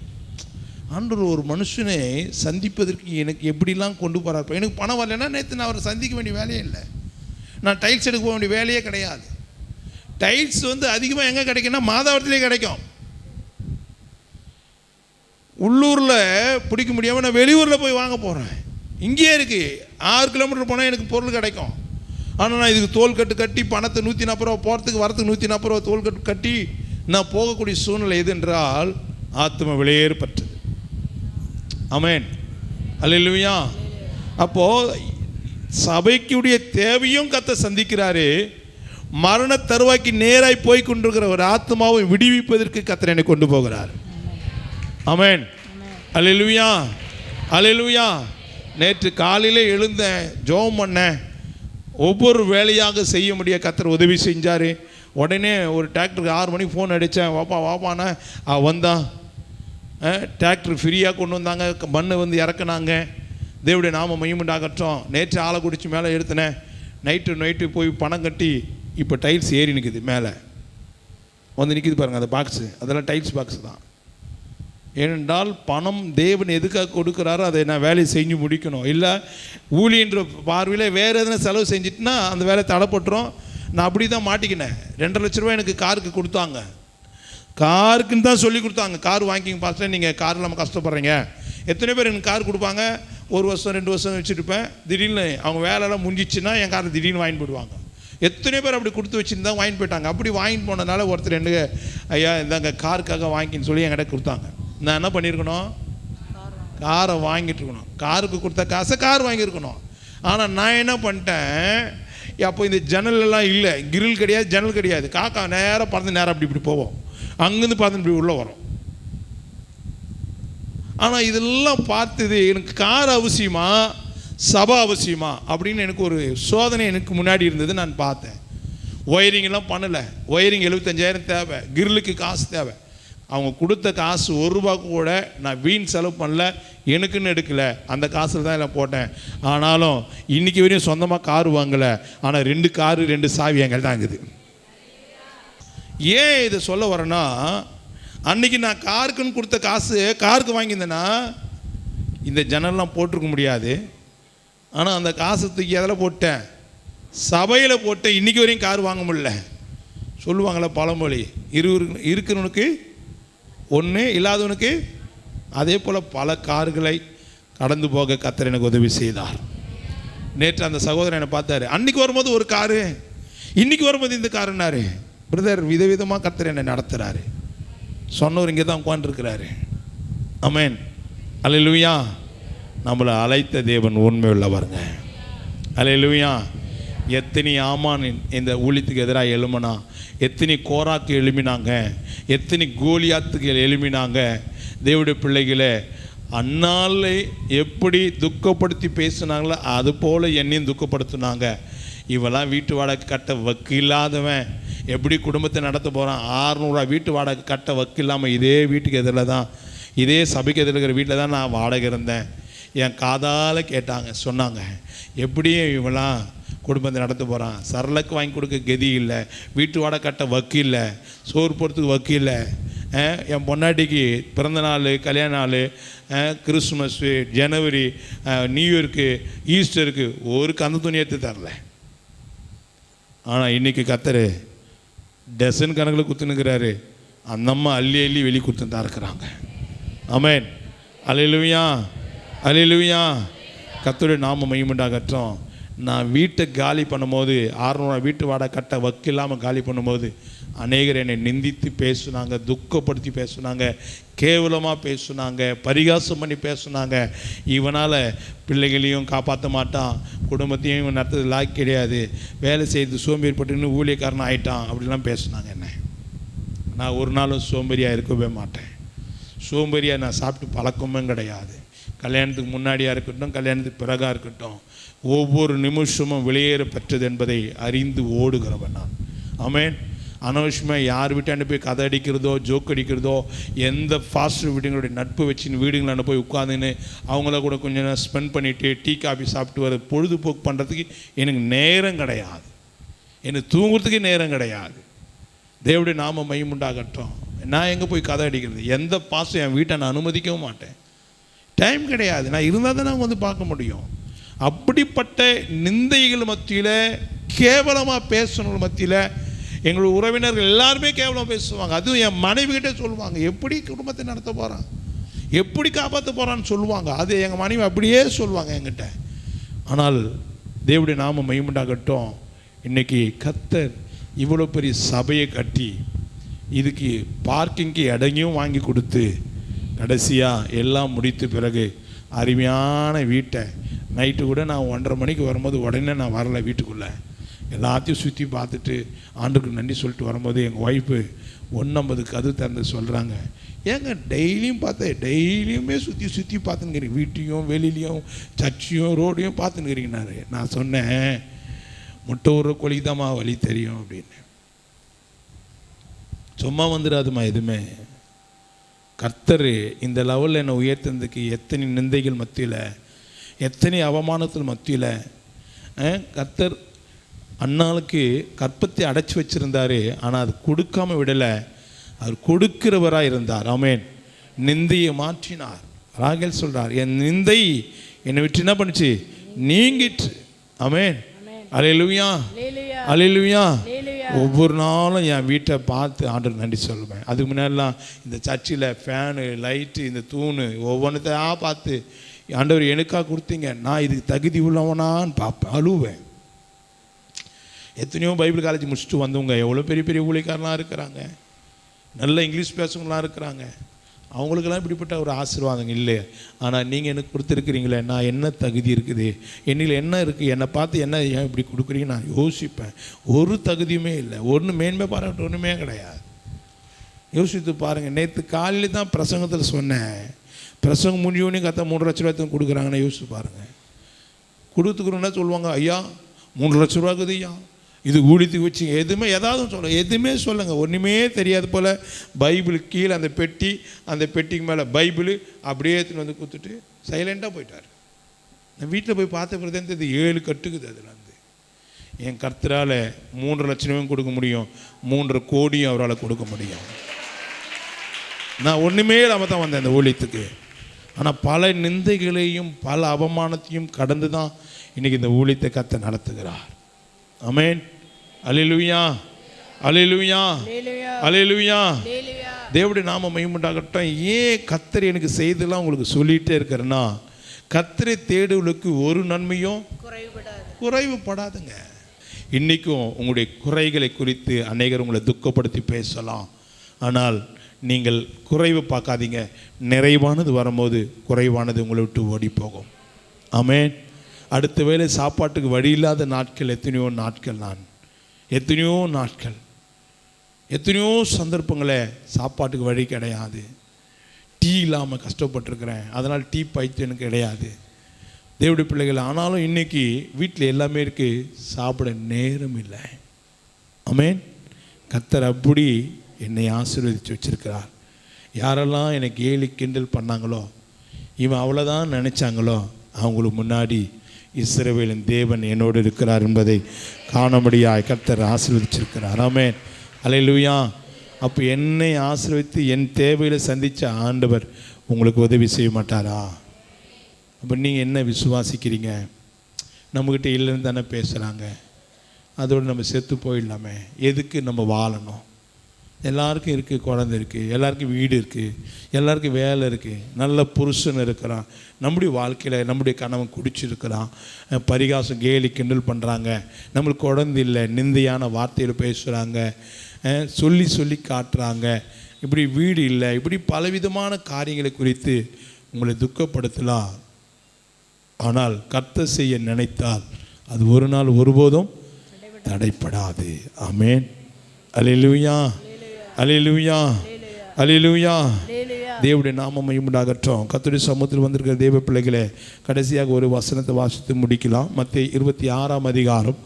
ஆண்டவர் ஒரு மனுஷனை சந்திப்பதற்கு எனக்கு எப்படிலாம் கொண்டு போகிறார். எனக்கு பணம் வரலைன்னா நேற்று நான் அவரை சந்திக்க வேண்டிய வேலையே இல்லை. நான் டைல்ஸ் எடுக்க போக வேண்டிய வேலையே கிடையாது. டைல்ஸ் அதிகமாக எங்கே கிடைக்குன்னா மாதாவரத்திலே கிடைக்கும். உள்ளூரில் பிடிக்க முடியாமல் நான் வெளியூரில் போய் வாங்க போகிறேன். இங்கேயே இருக்குது, 6 கிலோமீட்டர் போனால் எனக்கு பொருள் கிடைக்கும். ஆனால் நான் இதுக்கு தோல் கட்டு கட்டி பணத்தை 140 ரூபா போகிறதுக்கு வரத்துக்கு 140 ரூபா தோல் கட்டு கட்டி நான் போகக்கூடிய சூழ்நிலை எது என்றால் ஆத்தும விலையேறப்பட்டது. ஆமென். அல்லேலூயா. அப்போது சபைக்குடைய தேவையும் கர்த்தர் சந்திக்கிறாரு. மரண தருவாய்க்கு நேராய் போய் கொண்டிருக்கிற ஒரு ஆத்மாவை விடுவிப்பதற்கு கர்த்தர் என்னை கொண்டு போகிறார். ஆமென். அல்லேலூயா. அல்லேலூயா. நேற்று காலையில் எழுந்தேன், ஜெபம் பண்ணேன். ஒவ்வொரு வேலையாக செய்ய முடிய கர்த்தர் உதவி செஞ்சார். உடனே ஒரு டிராக்டருக்கு 6 மணிக்கு ஃபோன் அடித்தேன். வாப்பாண்ணா வந்தான். டிராக்டர் ஃப்ரீயாக கொண்டு வந்தாங்க, மண்ணை இறக்குனாங்க. தேவனுடைய நாம மகிமையுண்டாகட்டும். நேற்று ஆளை குடிச்சு மேலே எடுத்தினேன். நைட்டு போய் பணம் கட்டி இப்போ டைல்ஸ் ஏறி நிற்குது. மேலே நிற்கிது பாருங்கள் அந்த பாக்ஸு, அதெல்லாம் டைல்ஸ் பாக்ஸ் தான். ஏனென்றால் பணம் தேவன் எதுக்காக கொடுக்குறாரோ அதை நான் வேலையை செஞ்சு முடிக்கணும். இல்லை ஊழியன்ற பார்வையில் வேறு எதனா செலவு செஞ்சிட்டுனா அந்த வேலை தடைப்பட்டுரும். நான் அப்படி தான் மாட்டிக்கினேன். 2.5 லட்ச ரூபா எனக்கு காருக்கு கொடுத்தாங்க. காருக்குன்னு தான் சொல்லி கொடுத்தாங்க, கார் வாங்கிங்க பார்த்துட்டு நீங்கள் கார் இல்லாமல் கஷ்டப்படுறீங்க. எத்தனை பேர் எனக்கு கார் கொடுப்பாங்க, 1 வருஷம் 2 வருஷம் வச்சுருப்பேன். திடீர்னு அவங்க வேலையெல்லாம் முடிஞ்சிச்சுன்னா என் காரை திடீர்னு வாங்கிட்டு போயிடுவாங்க. எத்தனை பேர் அப்படி கொடுத்து வச்சுருந்தா வாங்கிட்டு போயிட்டாங்க. அப்படி வாங்கிட்டு போனதுனால ஒருத்தர் எனக்கு ஐயா இந்தாங்க காருக்காக வாங்கின்னு சொல்லி என்கிட்ட கொடுத்தாங்க. நான் என்ன பண்ணியிருக்கணும், காரை வாங்கிட்டு இருக்கணும். காருக்கு கொடுத்த காசை கார் வாங்கியிருக்கணும். ஆனால் நான் என்ன பண்ணிட்டேன், அப்போ இந்த ஜன்னல்லாம் இல்லை, கிரில் கிடையாது, ஜன்னல் கிடையாது. காக்கா நேராக பறந்து நேராக இப்படி போவோம், அங்கேருந்து பறந்து இப்படி உள்ளே வரும். ஆனால் இதெல்லாம் பார்த்தது எனக்கு கார் அவசியமா சபை அவசியமா அப்படின்னு எனக்கு ஒரு சோதனை எனக்கு முன்னாடி இருந்தது. நான் பார்த்தேன். ஒயரிங்கெல்லாம் பண்ணலை. ஒயரிங் 75,000 தேவை, கிரிலுக்கு காசு தேவை. அவங்க கொடுத்த காசு 1 ரூபாய்க்கு கூட நான் வீண் செலவு பண்ணல, எனக்குன்னு எடுக்கலை. அந்த காசில் தான் எல்லாம் போட்டேன். ஆனாலும் இன்றைக்கி வரையும் சொந்தமாக கார் வாங்கலை. ஆனால் 2 காரு 2 சாவி எங்கள்கிட்ட தாங்குது. ஏன் இதை சொல்ல வரேன்னா, அன்றைக்கி நான் காருக்குன்னு கொடுத்த காசு காருக்கு வாங்கியிருந்தேன்னா இந்த ஜன்னல்லாம் போட்டிருக்க முடியாது. ஆனால் அந்த காசு தூக்கி அதில் போட்டேன், சபையில் போட்டேன். இன்றைக்கி வரையும் கார் வாங்க முடியல. சொல்லுவாங்களே பழமொழி, இருக்கிறவனுக்கு ஒன்று, இல்லாதவனுக்கு. அதே போல் பல கார்களை கடந்து போக கர்த்தர் எனக்கு உதவி செய்தார். நேற்று அந்த சகோதரன் என்னை பார்த்தாரு. அன்றைக்கி வரும்போது ஒரு காரு, இன்றைக்கி வரும்போது இந்த காருன்னாரு. பிரதர், விதவிதமாக கர்த்தர் என்னை நடத்துகிறாரு. சொன்னவர் இங்கே தான் உட்காந்துருக்கிறாரு. ஆமென். அல்லேலூயா. நம்மளை அழைத்த தேவன் உண்மை உள்ளவருங்க. அல்லேலூயா. எத்தனை ஆமான் இந்த ஊழியத்துக்கு எதிராக எழும்பினா, எத்தனை கோராக்கு எழுப்பினாங்க, எத்தனை கோலியாத்துக்கு எழுப்பினாங்க. தேவனுடைய பிள்ளைகளை அண்ணாலை எப்படி துக்கப்படுத்தி பேசுனாங்களோ அது போல் என்னையும் துக்கப்படுத்தினாங்க. இவெல்லாம் வீட்டு வாடகை கட்ட வக்கு இல்லாதவன் எப்படி குடும்பத்தை நடத்த போகிறான். 600 ரூபா வீட்டு வாடகை கட்ட வக்கு இல்லாமல் இதே வீட்டுக்கு எதிரில் தான், இதே சபைக்கு எதிரில் இருக்கிற வீட்டில் தான் நான் வாடகை இருந்தேன். என் காதால் கேட்டாங்க, சொன்னாங்க, எப்படியும் இவெல்லாம் குடும்பத்தை நடத்த போகிறான். சரளுக்கு வாங்கி கொடுக்க கதி இல்லை, வீட்டு வாடகை கட்ட வக்கு இல்லை, சோறு போகிறதுக்கு வக்கு இல்லை. என் பொண்டாட்டிக்கு பிறந்த நாள், கல்யாண நாள், கிறிஸ்துமஸ்ஸு, ஜனவரி, நியூ இயருக்கு, ஈஸ்டருக்கு ஒரு கந்த துணி எடுத்து தரல. ஆனால் இன்றைக்கி கர்த்தர் டசன் கணக்கில் குத்துனுக்கிறாரு. அந்த அம்மா அள்ளி அள்ளி வெளி கொடுத்து தான் இருக்கிறாங்க. ஆமென். அல்லேலூயா. அல்லேலூயா. கர்த்தருடைய நாம மகிமையுண்டாகட்டும். நான் வீட்டை காலி பண்ணும்போது, 600 வீட்டு வாடகை கட்ட வக்கு இல்லாமல் காலி பண்ணும்போது அநேகர் என்னை நிந்தித்து பேசுனாங்க, துக்கப்படுத்தி பேசுனாங்க, கேவலமாக பேசுனாங்க, பரிகாசம் பண்ணி பேசுனாங்க. இவனால் பிள்ளைகளையும் காப்பாற்ற மாட்டான், குடும்பத்தையும் நடத்துறது லாக் கிடையாது, வேலை செய்து சோம்பேறிப்பட்டுன்னு ஊழியக்காரன் ஆகிட்டான் அப்படிலாம் பேசுனாங்க. என்ன, நான் ஒரு நாளும் சோம்பேறியாக இருக்கவே மாட்டேன். சோம்பேறியாக நான் சாப்பிட்டு பழக்கமும் கிடையாது. கல்யாணத்துக்கு முன்னாடியாக இருக்கட்டும், கல்யாணத்துக்கு பிறகாக இருக்கட்டும், ஒவ்வொரு நிமிஷமும் வெளியேற பெற்றது என்பதை அறிந்து ஓடுகிறவன் நான். ஆமென். அனவசியமாக யார் வீட்டாண்டு போய் கதை அடிக்கிறதோ ஜோக் அடிக்கிறதோ, எந்த ஃபாஸ்ட் வீடுங்களுடைய நட்பு வச்சுன்னு வீடுங்களாண்ட போய் உட்காந்துன்னு அவங்கள கூட கொஞ்சம் நேரம் ஸ்பெண்ட் பண்ணிவிட்டு டீ காஃபி சாப்பிட்டு வர பொழுதுபோக்கு பண்ணுறதுக்கு எனக்கு நேரம் கிடையாது. எனக்கு தூங்குறதுக்கு நேரம் கிடையாது. தேவனுடைய நாம மகிமையுண்டாகட்டும். நான் எங்கே போய் கதை அடிக்கிறது? எந்த பாஸ்டும் என் வீட்டை நான் அனுமதிக்கவும் மாட்டேன். டைம் கிடையாது. நான் இருந்தால் தான் அவங்க வந்து பார்க்க முடியும். அப்படிப்பட்ட நிந்தைகள் மத்தியில், கேவலமாக பேசணும் மத்தியில் எங்களுடைய உறவினர்கள் எல்லாருமே கேவலமாக பேசுவாங்க. அதுவும் என் மனைவிகிட்டே சொல்லுவாங்க, எப்படி குடும்பத்தை நடத்த போகிறான், எப்படி காப்பாற்ற போகிறான்னு சொல்லுவாங்க. அது எங்கள் மனைவி அப்படியே சொல்லுவாங்க என்கிட்ட. ஆனால் தேவனுடைய நாம மகிமையுண்டாகட்டும். இன்றைக்கி கர்த்தர் இவ்வளோ பெரிய சபையை கட்டி இதுக்கு பார்க்கிங்க்கு இடங்கையும் வாங்கி கொடுத்து கடைசியாக எல்லாம் முடித்த பிறகு அருமையான வீட்டை நைட்டு கூட நான் 1:30 மணிக்கு வரும்போது உடனே நான் வரல, வீட்டுக்குள்ளே எல்லாத்தையும் சுற்றி பார்த்துட்டு ஆண்டுக்கு நன்றி சொல்லிட்டு வரும்போது எங்கள் ஒய்ஃபு 1:50 கதவு திறந்து சொல்கிறாங்க, ஏங்க டெய்லியுமே சுற்றி பார்த்துன்னுக்கிறீங்க, வீட்டையும் வெளியிலையும் சர்ச்சையும் ரோடையும் பார்த்துன்னுக்கிறீங்கன்னாரு. நான் சொன்னேன், முட்டை ஒரு கொலிதாம்மா வழி தெரியும் அப்படின்னு. சும்மா வந்துடாதுமா எதுவுமே. கர்த்தர் இந்த லெவலில் என்னை உயர்த்ததுக்கு எத்தனை நிந்தைகள் மத்தியில், எத்தனை அவமானத்தில் மத்தியில் கர்த்தர் அண்ணாளுக்கு கற்பத்தை அடைச்சி வச்சுருந்தார். ஆனால் அது கொடுக்காம விடலை, அவர் கொடுக்கிறவராக இருந்தார். ஆமென். நிந்தையை மாற்றினார். ராகேல் சொல்கிறார், என் நிந்தை என்னை விட்டு என்ன பண்ணுச்சு, நீங்கிற்று. ஆமென். அல்லேலூயா, அல்லேலூயா. ஒவ்வொரு நாளும் என் வீட்டை பார்த்து ஆண்டவர் நன்றி சொல்லுவேன். அதுக்கு முன்னாடிலாம் இந்த சர்ச்சில் ஃபேனு லைட்டு இந்த தூணு ஒவ்வொன்றத்தையா பார்த்து, ஆண்டவர் எனக்காக கொடுத்தீங்க, நான் இதுக்கு தகுதி உள்ளவனான்னு பார்ப்பேன், அழுவேன். எத்தனையோ பைபிள் காலேஜ் முடிச்சுட்டு வந்தவங்க எவ்வளோ பெரிய பெரிய ஊழியக்காரலாம் இருக்கிறாங்க, நல்ல இங்கிலீஷ் பேசுகிறவங்களாம் இருக்கிறாங்க. அவங்களுக்கெல்லாம் இப்படிப்பட்ட ஒரு ஆசீர்வாதம் இல்லை. ஆனால் நீங்கள் எனக்கு கொடுத்துருக்குறீங்களே, நான் என்ன தகுதி இருக்குது, என்னில் என்ன இருக்குது, என்னை பார்த்து என்ன ஏன் இப்படி கொடுக்குறீங்க நான் யோசிப்பேன். ஒரு தகுதியுமே இல்லை, ஒன்று மேன்மை பாராட்டு ஒன்றுமே கிடையாது. யோசித்து பாருங்கள். நேற்று காலையில் தான் பிரசங்கத்தில் சொன்னேன், பிரசங்கம் முடிஞ்சோடனே கத்த 3 லட்ச ரூபாய் கொடுக்குறாங்கன்னு யோசிச்சு பாருங்கள். கொடுத்துக்கிறோன்னா சொல்லுவாங்க, ஐயா 3 லட்ச ரூபா இருக்குது ஐயா, இது ஊழியத்துக்கு வச்சுங்க, எதுவுமே எதுவுமே சொல்லுங்கள். ஒன்றுமே தெரியாது போல் பைபிள் கீழே அந்த பெட்டிக்கு மேலே பைபிள் அப்படியே எடுத்துன்னு வந்து கொடுத்துட்டு சைலண்ட்டாக போயிட்டார். நான் வீட்டில் போய் பார்த்த பிறகு தான் இது 7 கட்டுக்குது. அதில் வந்து என் கர்த்தரால் 3 லட்சமும் கொடுக்க முடியும், 3.5 கோடியும் அவரால் கொடுக்க முடியும். நான் ஒன்றுமே இல்லாமல் தான் வந்தேன் இந்த ஊழியத்துக்கு. ஆனால் பல நிந்தைகளையும் பல அவமானத்தையும் கடந்து தான் இன்றைக்கி இந்த ஊழியத்தை கர்த்தர் நடத்துகிறார். ஆமென். அல்லேலூயா, அல்லேலூயா, அல்லேலூயா. தேவனுடைய நாம மகிமையுண்டாகட்டும். ஏன் கர்த்தர் எனக்கு செய்தெல்லாம் உங்களுக்கு சொல்லிகிட்டே இருக்கிறேன்னா, கர்த்தரை தேடுவளுக்கு ஒரு நன்மையும் குறைவுபடாதுங்க. இன்றைக்கும் உங்களுடைய குறைகளை குறித்து அநேகர் உங்களை துக்கப்படுத்தி பேசலாம். ஆனால் நீங்கள் குறைவு பார்க்காதீங்க. நிறைவானது வரும்போது குறைவானது உங்களை விட்டு ஓடி போகும். ஆமென். அடுத்த வேளை சாப்பாட்டுக்கு வழி இல்லாத நாட்கள் எத்தனையோ சந்தர்ப்பங்களே சாப்பாட்டுக்கு வழி கிடையாது. டீ இல்லாமல் கஷ்டப்பட்டுருக்கிறேன், அதனால் டீ பைத்தியம் எனக்கு கிடையாது. தேவனுடைய பிள்ளைகள், ஆனாலும் இன்றைக்கி வீட்டில் எல்லாமே இருக்குது, சாப்பிட நேரம் இல்லை. ஆமென். கர்த்தர் அப்படி என்னை ஆசீர்வதித்து வச்சிருக்கிறார். யாரெல்லாம் எனக்கு ஏழி கிண்டல் பண்ணாங்களோ, இவன் அவ்வளோதான் நினச்சாங்களோ, அவங்களுக்கு முன்னாடி இஸ்ரவேலின் தேவன் என்னோடு இருக்கிறார் என்பதை காணும்படியாய் கர்த்தர் ஆசீர்வதிச்சிருக்கிறார். ஆமென். அல்லேலூயா. அப்போ என்னை ஆசீர்வதித்து என் தேவையில் சந்தித்த ஆண்டவர் உங்களுக்கு உதவி செய்ய மாட்டாரா? அப்போ நீங்கள் என்ன விசுவாசிக்கிறீங்க? நம்மக்கிட்ட இல்லைன்னு தானே பேசுகிறாங்க, அதோடு நம்ம செத்து போயிடலாமே, எதுக்கு நம்ம வாழணும்? எல்லாருக்கும் இருக்குது, குழந்தை இருக்குது, எல்லாருக்கும் வீடு இருக்குது, எல்லாருக்கும் வேலை இருக்குது, நல்ல புருஷன் இருக்கிறான், நம்முடைய வாழ்க்கையில் நம்முடைய கணவன் குடிச்சிருக்கிறான், பரிகாசம் கேலி கிண்டல் பண்ணுறாங்க, நம்மளுக்கு குழந்தை இல்லை, நிந்தையான வார்த்தையில் பேசுகிறாங்க, சொல்லி காட்டுறாங்க, இப்படி வீடு இல்லை, இப்படி பலவிதமான காரியங்களை குறித்து உங்களை துக்கப்படுத்தலாம். ஆனால் கர்த்தர் செய்ய நினைத்தால் அது ஒரு நாள் ஒருபோதும் தடைப்படாது. ஆமென். அல்லேலூயா, அல்லேலூயா, அல்லேலூயா. தேவனுடைய நாமம் மகிமையுண்டாகட்டும். கர்த்தருடைய சமூகத்தில் வந்திருக்கிற தேவ பிள்ளைகளே, கடைசியாக ஒரு வசனத்தை வாசித்து முடிக்கலாம். மத்தேயு 26 அதிகாரம்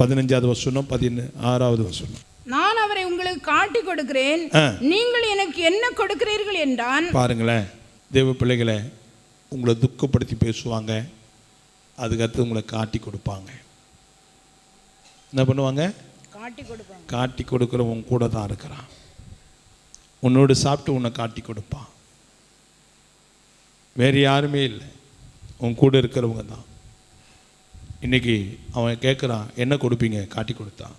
15வது வசனம் 16வது வசனம். நான் அவரை உங்களுக்கு காட்டி கொடுக்கிறேன், நீங்கள் எனக்கு என்ன கொடுக்கிறீர்கள் என்றான். பாருங்களேன், தேவ பிள்ளைகளை உங்களை துக்கப்படுத்தி பேசுவாங்க, அதுக்கடுத்து உங்களை காட்டி கொடுப்பாங்க. என்ன பண்ணுவாங்க? காட்டி கொடுப்பாங்க. காட்டி கொடுக்குறவங்க கூட தான் இருக்கிறான். உன்னோடு சாப்பிட்டு உன்னை காட்டி கொடுப்பான். வேறு யாருமே இல்லை, உன் கூட இருக்கிறவங்க தான். இன்றைக்கி அவன் கேட்குறான், என்ன கொடுப்பீங்க? காட்டி கொடுத்தான்.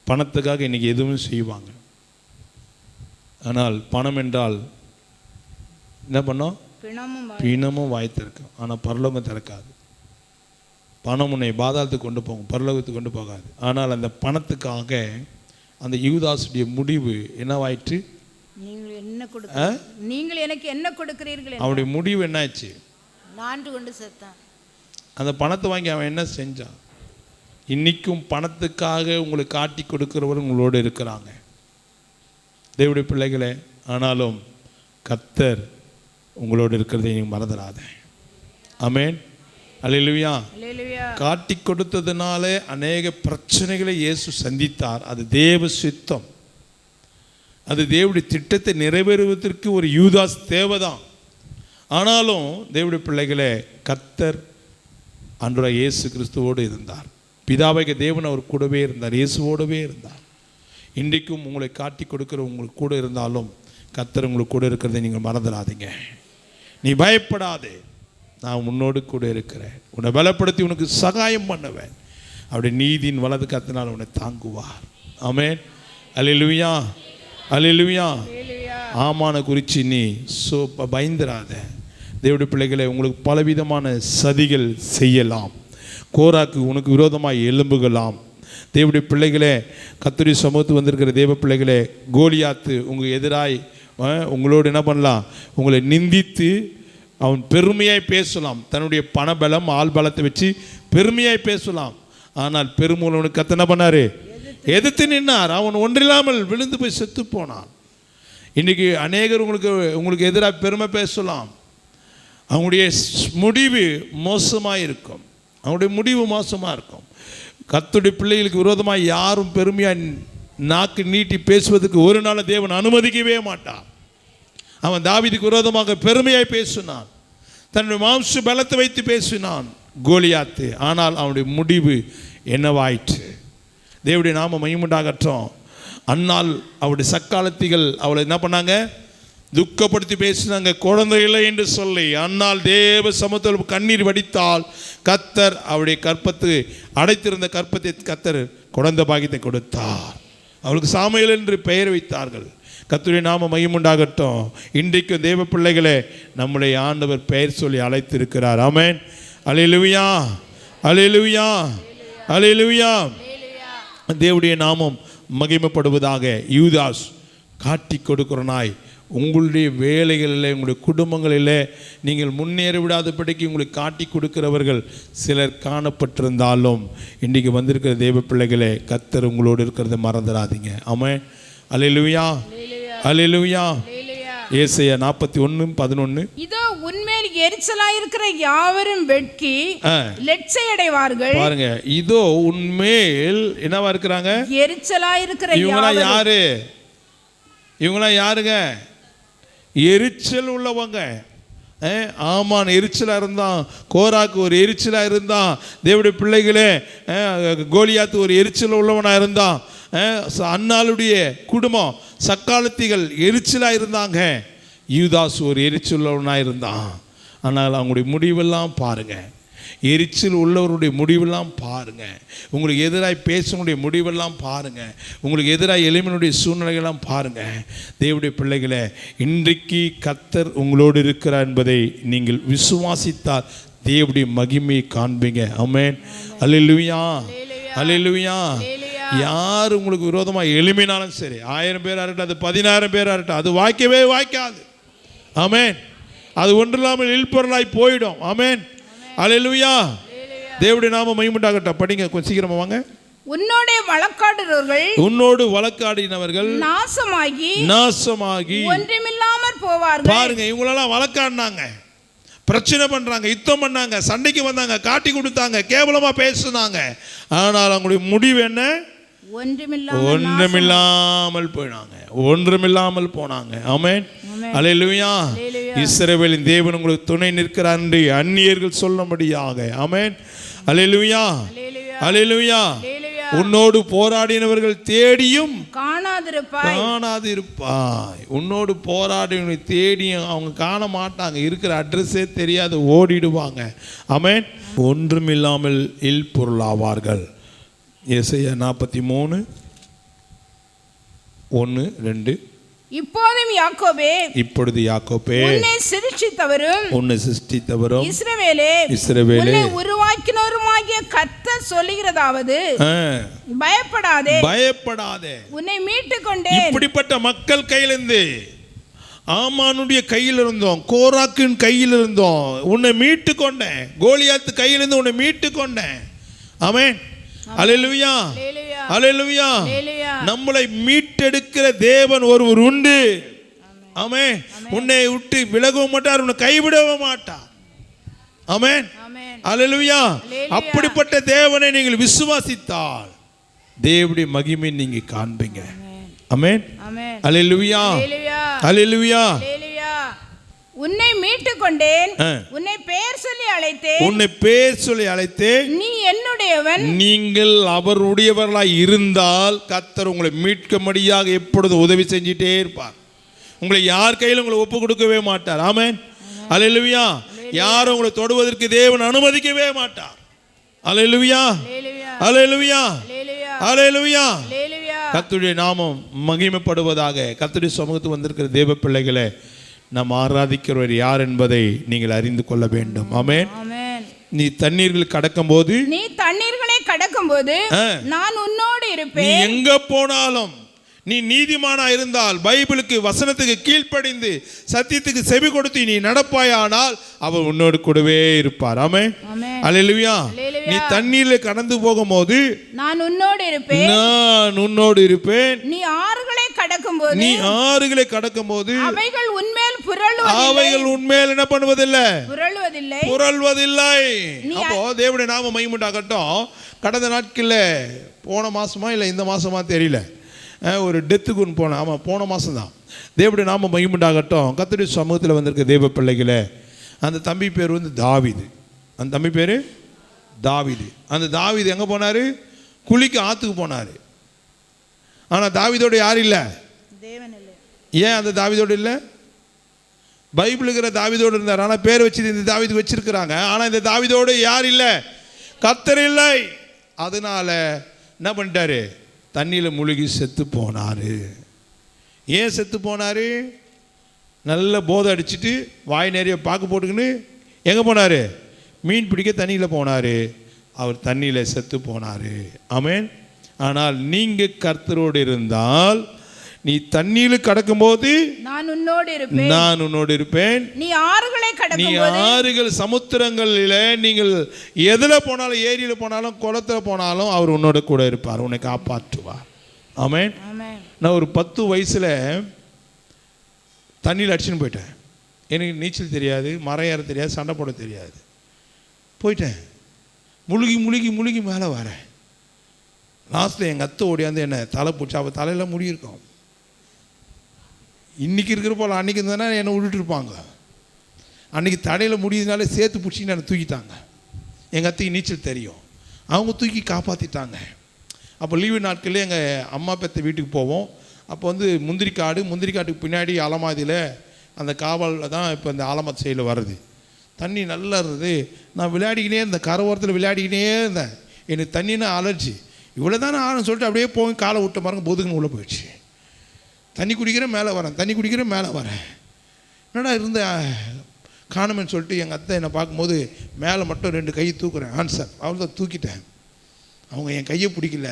பணத்துக்காக இன்றைக்கி எதுவும் செய்வாங்க. ஆனால் பணம் என்றால் என்ன பண்ணோம்? பிணமும் வாய் திறக்கும், ஆனால் பரலோகம் திறக்காது. பணம் உன்னை பாதாளத்துக்கு கொண்டு போகும், பரலோகத்துக்கு கொண்டு போகாது. ஆனால் அந்த பணத்துக்காக அந்த யூதாசுடைய முடிவு என்னவாயிற்று? நீங்கள் எனக்கு என்ன கொடுக்கிறீர்கள்? அவனுடைய முடிவு என்னாச்சு? நான்கு கொண்டு செத்தான். அந்த பணத்தை வாங்கி அவன் என்ன செஞ்சான்? இன்றைக்கும் பணத்துக்காக உங்களுக்கு காட்டி கொடுக்கிறவர் உங்களோடு இருக்கிறாங்க தேவனுடைய பிள்ளைகளே. ஆனாலும் கர்த்தர் உங்களோடு இருக்கிறதை நீங்கள் மறந்துடாத. ஆமென், அல்லேலூயா. காட்டி கொடுத்ததுனால அநேக பிரச்சனைகளை இயேசு சந்தித்தார். அது தேவ சித்தம், அது தேவனுடைய திட்டத்தை நிறைவேறுவதற்கு ஒரு யூதாஸ் தேவைதான். ஆனாலும் தேவனுடைய பிள்ளைகளே, கர்த்தர் அன்றைய இயேசு கிறிஸ்துவோடு இருந்தார். பிதாவாகிய தேவன் அவர் கூடவே இருந்தார், இயேசுவோடவே இருந்தார். இன்றைக்கும் உங்களை காட்டி கொடுக்குற உங்களுக்கு கூட இருந்தாலும் கர்த்தர் உங்களுக்கு கூட இருக்கிறதை நீங்கள் மறந்துடாதீங்க. நீ பயப்படாதே, நான் உன்னோடு கூட இருக்கிறேன், உன்னை பலப்படுத்தி உனக்கு சகாயம் பண்ணுவேன். அவருடைய நீதியின் வலது கர்த்தனால் உன்னை தாங்குவார். ஆமென், அல்லேலூயா, அல்லேலூயா. ஆமான குறித்து நீ பயந்துராத. தேவனுடைய பிள்ளைகளை, உங்களுக்கு பலவிதமான சதிகள் செய்யலாம். கோராக்கு உனக்கு விரோதமாக எழும்புகலாம். தேவனுடைய பிள்ளைகளே, கர்த்தருடைய சமூகத்துக்கு வந்திருக்கிற தேவ பிள்ளைகளே, கோலியாத்து உங்கள் எதிராய் உங்களோடு என்ன பண்ணலாம்? உங்களை நிந்தித்து அவன் பெருமையாய் பேசலாம். தன்னுடைய பணபலம் ஆள் பலத்தை வச்சு பெருமையாய் பேசலாம். ஆனால் பெருமூலவனுக்கு கர்த்தர் என்ன பண்ணார்? எதிர்த்து நின்னார். அவன் ஒன்றில்லாமல் விழுந்து போய் செத்து போனான். இன்றைக்கி அநேகர் உங்களுக்கு எதிராக பெருமை பேசலாம். அவங்களுடைய முடிவு மோசமாக இருக்கும், அவங்களுடைய முடிவு மோசமாக இருக்கும். கர்த்தருடைய பிள்ளைகளுக்கு விரோதமாக யாரும் பெருமையாக நாக்கு நீட்டி பேசுவதற்கு ஒரு நாள் தேவன் அனுமதிக்கவே மாட்டான். அவன் தாவீதுக்கு விரோதமாக பெருமையாய் பேசினான், தன்னுடைய மாம்ச பலத்தை வைத்து பேசினான் கோலியாத்து. ஆனால் அவனுடைய முடிவு என்னவாயிற்று? தேவனுடைய நாம மகிமையுண்டாகட்டும். அன்னால் அவருடைய சக்காலத்திகள் அவளை என்ன பண்ணாங்க? துக்கப்படுத்தி பேசினாங்க. குழந்தை இல்லை என்று சொல்லி அன்னால் தேவ சமூகத்தில் கண்ணீர் வடித்தால் கர்த்தர் அவருடைய கற்பத்து அடைத்திருந்த கற்பத்தை கர்த்தர் குழந்தை பாக்கியத்தை கொடுத்தார். அவளுக்கு சாமுவேல் என்று பெயர் வைத்தார்கள். கர்த்தருடைய நாம மகிமையுண்டாகட்டும். இன்றைக்கு தேவ பிள்ளைகளே, நம்முடைய ஆண்டவர் பெயர் சொல்லி அழைத்திருக்கிறார். ஆமென், அல்லேலூயா, அல்லேலூயா, அல்லேலூயா. தேவனுடைய நாமம் மகிமைப்படுவதாக. யூதாஸ் காட்டி கொடுக்கிற நாய் உங்களுடைய வேலைகளில், உங்களுடைய குடும்பங்களில் நீங்கள் முன்னேற விடாதபடிக்கு உங்களுக்கு காட்டி கொடுக்கிறவர்கள் சிலர் காணப்பட்டிருந்தாலும் இன்றைக்கு வந்திருக்கிற தேவ பிள்ளைகளே, கர்த்தர் உங்களோடு இருக்கிறத மறந்துடாதீங்க. ஆமென், அல்லேலூயா, அல்லேலூயா. ஏசாயா 41:11. இதோ உன்மேல் எரிச்சலாயிருக்கிற யாவரும் வெட்கி லட்சையடைவார்கள். பாருங்க, இதோ உன்மேல் என்னவா இருக்கிறாங்க? எரிச்சலாயிருக்கிற. இவங்களாம் யாரு? இவங்களாம் யாருங்க? எரிச்சல் உள்ளவங்க. ஆமான் எரிச்சலாக இருந்தான், கோராக்கு ஒரு எரிச்சலாக இருந்தான், தேவனுடைய பிள்ளைகளே கோலியாத்து ஒரு எரிச்சல் உள்ளவனாக இருந்தான், அன்னாளுடைய குடும்பம் சக்காலத்திகள் எரிச்சலாக இருந்தாங்க, யூதாஸ் ஒரு எரிச்சல் உள்ளவனாக இருந்தான். ஆனால் அவங்களுடைய முடிவெல்லாம் பாருங்கள், எரிச்சல் உள்ளவருடைய முடிவெல்லாம் பாருங்கள், உங்களுக்கு எதிராக பேசுவனுடைய முடிவெல்லாம் பாருங்கள், உங்களுக்கு எதிராக எளிமையினுடைய சூழ்நிலைகள்லாம் பாருங்கள். தேவனுடைய பிள்ளைகளை, இன்றைக்கு கர்த்தர் உங்களோடு இருக்கிறார் என்பதை நீங்கள் விசுவாசித்தால் தேவனுடைய மகிமையை காண்பீங்க. ஆமென், அல்லேலூயா, அல்லேலூயா. யார் உங்களுக்கு விரோதமாக எழுப்பினாலும் சரி, 1000 பேராக இருக்கட்டும், அது 10000 பேராக இருக்கட்டும், அது வாய்க்கவே வாய்க்காது. ஆமென், அது ஒன்றில்லாமல் இல்பொருளாய் போயிடும். ஆமென், அல்லேலூயா. தேவனுடைய நாமம் மகிமையுண்டாகட்டும். படிங்க, கொஞ்சம் சீக்கிரமா வாங்க. உன்னோடு வழக்காடினவர்கள் நாசமாகி ஒன்றுமில்லாமற் போவார்கள். பாருங்க, இவங்களெல்லாம் வழக்காடினாங்க, பிரச்சனை பண்றாங்க, யுத்தம் பண்ணாங்க, சண்டைக்கு வந்தாங்க, காட்டி கொடுத்தாங்க, கேவலமா பேசுனாங்க. ஆனால் அவங்களுடைய முடிவு என்ன? ஒன்றுமில்லாமல் போனாங்க. ஆமென். அல்லேலூயா. இஸ்ரவேலின் தேவன் உங்களுக்கு துணை நிற்கிறார் என்று அந்நியர்கள் சொல்லும்படியாக. ஆமென். அல்லேலூயா. அல்லேலூயா. உன்னோடு போராடினவர்கள் தேடியும் காணாதிருப்பாய். உன்னோடு போராடினவர்களை தேடியும் அவங்க காண மாட்டாங்க. இருக்கிற அட்ரஸே தெரியாது, ஓடிடுவாங்க. ஆமென். ஒன்றுமில்லாமல் இல் பொருளாவார்கள். ஏசாயா 43:1-2. இப்பொழுது யாக்கோபே உன்னை சிருஷ்டித்தவரும் இஸ்ரவேலே உருவாக்கினவருமாகிய கர்த்தர் சொல்லுகிறதாவது, பயப்படாதே உன்னை மீட்டுக் கொண்டேன். இப்படிப்பட்ட மக்கள் கையிலிருந்து, ஆமானுடைய கையில் இருந்தோம், கோராக்கின் கையில் இருந்தோம், உன்னை மீட்டு கொண்டேன். கோலியாத்து கையிலிருந்து உன்னை மீட்டு கொண்டேன். ஆமென். அல்லேலூயா. அல்லேலூயா. நம்மளை மீட்டெடுக்கிற தேவன் ஒருவர் உண்டு. ஆமென். உன்னை விட்டு விலகவும் மாட்டார், உன்னை கைவிடவும் மாட்டார். ஆமென். அல்லேலூயா. அப்படிப்பட்ட தேவனை நீங்கள் விசுவாசித்தால் தேவனுடைய மகிமை நீங்க காண்பீங்க. ஆமென். அல்லேலூயா. அல்லேலூயா. உன்னை மீட்டுக் கொண்டேன், உன்னை பெயர் சொல்லி அழைத்தேன், நீ என்னுடையவன். நீங்கள் அவருடையவர்களாய் இருந்தால் கர்த்தர் உங்களை மீட்கும்படியாக எப்பொழுதும் உதவி செஞ்சிட்டே இருப்பார். உங்களை யார் கையில் உங்களை ஒப்பு கொடுக்கவே மாட்டார். ஆமென். அல்லேலூயா. யாரும் உங்களை தொடுவதற்கு தேவன் அனுமதிக்கவே மாட்டார். அல்லேலூயா. அல்லேலூயா. அல்லேலூயா. கர்த்தருடைய நாமம் மகிமைப்படுவதாக. கர்த்தருடைய சமூகத்துக்கு வந்திருக்கிற தேவ பிள்ளைகளே, நாம் ஆராதிக்கிறவர் யார் என்பதை நீங்கள் அறிந்து கொள்ள வேண்டும். ஆமென். நீ தண்ணீர்களை கடக்கும் போது நான் உன்னோடு இருப்பேன். நீ எங்க போனாலும், நீ நீதிமானா இருந்தால், பைபிளுக்கு வசனத்துக்கு கீழ்ப்படிந்து சத்தியத்துக்கு செவி கொடுத்து நீ நடப்பாயானால் அவர் உன்னோடு கூடவே இருப்பார். ஆமென். அல்லேலூயா. நீ தண்ணீரில் கடந்து போகும்போது நான் உன்னோடு இருப்பேன். நீ ஆறுகளை கடக்கும்போது அவைகள் உன்மேல் என்ன பண்ணுவதில்லை? புரள்வதில்லை. அப்போ தேவனுடைய நாம மகிமையுண்டாகட்டும். கடந்த நாட்களில் போன மாசமா இல்லை இந்த மாசமா தெரியல, ஒரு டெத்துக்கு ஒன்று போனேன். ஆமாம், போன மாதம் தான். தேவனுடைய நாம மகிமையுண்டாகட்டும். கர்த்தருடைய சமூகத்தில் வந்திருக்க தேவ பிள்ளைகளே, அந்த தம்பி பேர் வந்து தாவீது. அந்த தம்பி பேர் தாவீது. அந்த தாவீது எங்கே போனார்? குளிக்க ஆற்றுக்கு போனார். ஆனால் தாவீதோடு யார் இல்லை? ஏன் அந்த தாவீதோடு இல்லை? பைபிள் இருக்கிற தாவீதோடு இருந்தார். ஆனால் பேர் வச்சு இந்த தாவீது வச்சிருக்கிறாங்க. ஆனால் இந்த தாவீதோடு யார் இல்லை? கர்த்தர் இல்லை. அதனால என்ன பண்ணிட்டாரு? தண்ணியில் முழுகி செத்து போனார். ஏன் செத்து போனார்? நல்ல போதை அடிச்சுட்டு வாய் நிறைய பாக்கு போட்டுக்கின்னு எங்கே போனார்? மீன் பிடிக்க தண்ணியில் போனார். அவர் தண்ணியில் செத்து போனார். ஆமென். ஆனால் நீங்கள் கர்த்தரோடு இருந்தால், நீ தண்ணீரில் கடக்கும்போது நான் உன்னோடு இருப்பேன். நீ ஆறுகள் சமுத்திரங்களில், நீங்கள் எதில் போனாலும், ஏரியில் போனாலும், குளத்தில் போனாலும் அவர் உன்னோட கூட இருப்பார், உன்னை காப்பாற்றுவார். ஆமென். நான் ஒரு 10 வயசில் தண்ணியில் அடிச்சுன்னு போயிட்டேன். எனக்கு நீச்சல் தெரியாது, மரம் ஏற தெரியாது, சண்டை போட தெரியாது. போயிட்டேன். முழுகி மேலே வரேன். லாஸ்ட்டில் எங்கள் அத்தை ஓடியாந்து என்ன தலை பிடிச்சி, அவள் தலையில் முடியிருக்கோம். இன்றைக்கி இருக்கிற போல் அன்றைக்கி இருந்ததுன்னா என்னை விட்டுட்டு இருப்பாங்க. அன்றைக்கி தடையில் முடியுதுனாலே சேர்த்து பிடிச்சின்னு என்னை தூக்கிட்டாங்க. எங்கள் அத்தைக்கு நீச்சல் தெரியும், அவங்க தூக்கி காப்பாற்றிட்டாங்க. அப்போ லீவு நாட்களில் எங்கள் அம்மா பெற்ற வீட்டுக்கு போவோம். அப்போ வந்து முந்திரி காட்டுக்கு பின்னாடி அலமாதியில் அந்த காவலில் தான் இப்போ இந்த ஆலமத் சைடில் வருது. தண்ணி நல்லா இருந்தது. நான் விளையாடிக்கினே இருந்தேன், கரை ஓரத்தில் விளையாடிக்கினே இருந்தேன். எனக்கு தண்ணினா அலர்ஜி. இவ்வளோ தானே ஆளுன்னு சொல்லிட்டு அப்படியே போய் காலை விட்ட பாருங்க, பொதுக்குன்னு உள்ளே போயிடுச்சு. தண்ணி குடிக்கிறேன் மேலே வரேன். என்னடா இருந்த காணுமென்னு சொல்லிட்டு எங்கள் அத்தை என்னை பார்க்கும்போது மேலே மட்டும் 2 கை தூக்குறேன். ஆன்சர் அவள் தான் தூக்கிட்டேன். அவங்க என் கையை பிடிக்கல,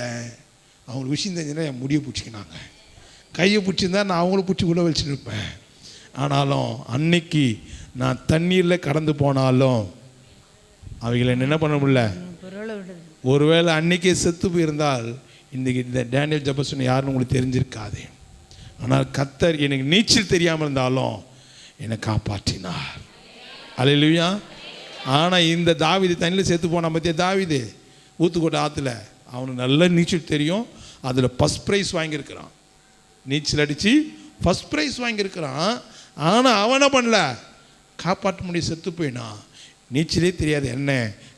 அவங்களுக்கு விஷயம் தெரிஞ்சுன்னா என் முடியை பிடிச்சிக்கினாங்க. கையை பிடிச்சிருந்தா நான் அவங்கள பிடிச்சி உள்ள வச்சுட்டு இருப்பேன். ஆனாலும் அன்னைக்கு நான் தண்ணீரில் கடந்து போனாலும் அவைகளை என்ன பண்ண முடியல. ஒருவேளை அன்னைக்கே செத்து போயிருந்தால் இன்றைக்கி இந்த டேனியல் ஜெபர்சன் யாருன்னு உங்களுக்கு தெரிஞ்சிருக்காது. ஆனால் கர்த்தர் எனக்கு நீச்சல் தெரியாமல் இருந்தாலும் என்னை காப்பாற்றினார். அல்லேலூயா. ஆனால் இந்த தாவீது தண்ணியில் செத்து போனான் பற்றிய தாவீது ஊத்துக்கோட்டை ஆற்றுல, அவனுக்கு நல்ல நீச்சல் தெரியும். அதில் ஃபஸ்ட் ப்ரைஸ் வாங்கியிருக்கிறான், நீச்சல் அடித்து ஃபஸ்ட் ப்ரைஸ் வாங்கியிருக்கிறான். ஆனால் அவனை பண்ணல, காப்பாற்ற முடியும், செத்து போயினா. நீச்சலே தெரியாது, என்ன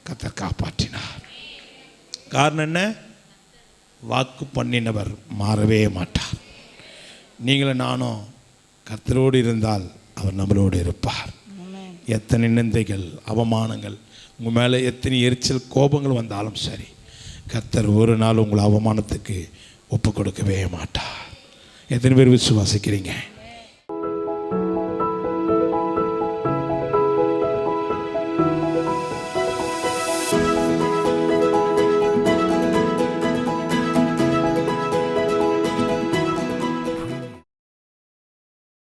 கர்த்தர் காப்பாற்றினார். காரணம் என்ன? வாக்கு பண்ணினவர் மாறவே மாட்டார். நீங்களும் நானும் கர்த்தரோடு இருந்தால் அவர் நம்மளோடு இருப்பார். எத்தனை நிந்தைகள், அவமானங்கள், உங்கள் மேலே எத்தனை எரிச்சல், கோபங்கள் வந்தாலும் சரி, கர்த்தர் ஒரு நாள் உங்களை அவமானத்துக்கு ஒப்பு கொடுக்கவே மாட்டார். எத்தனை பேர் விசுவாசிக்கிறீங்க?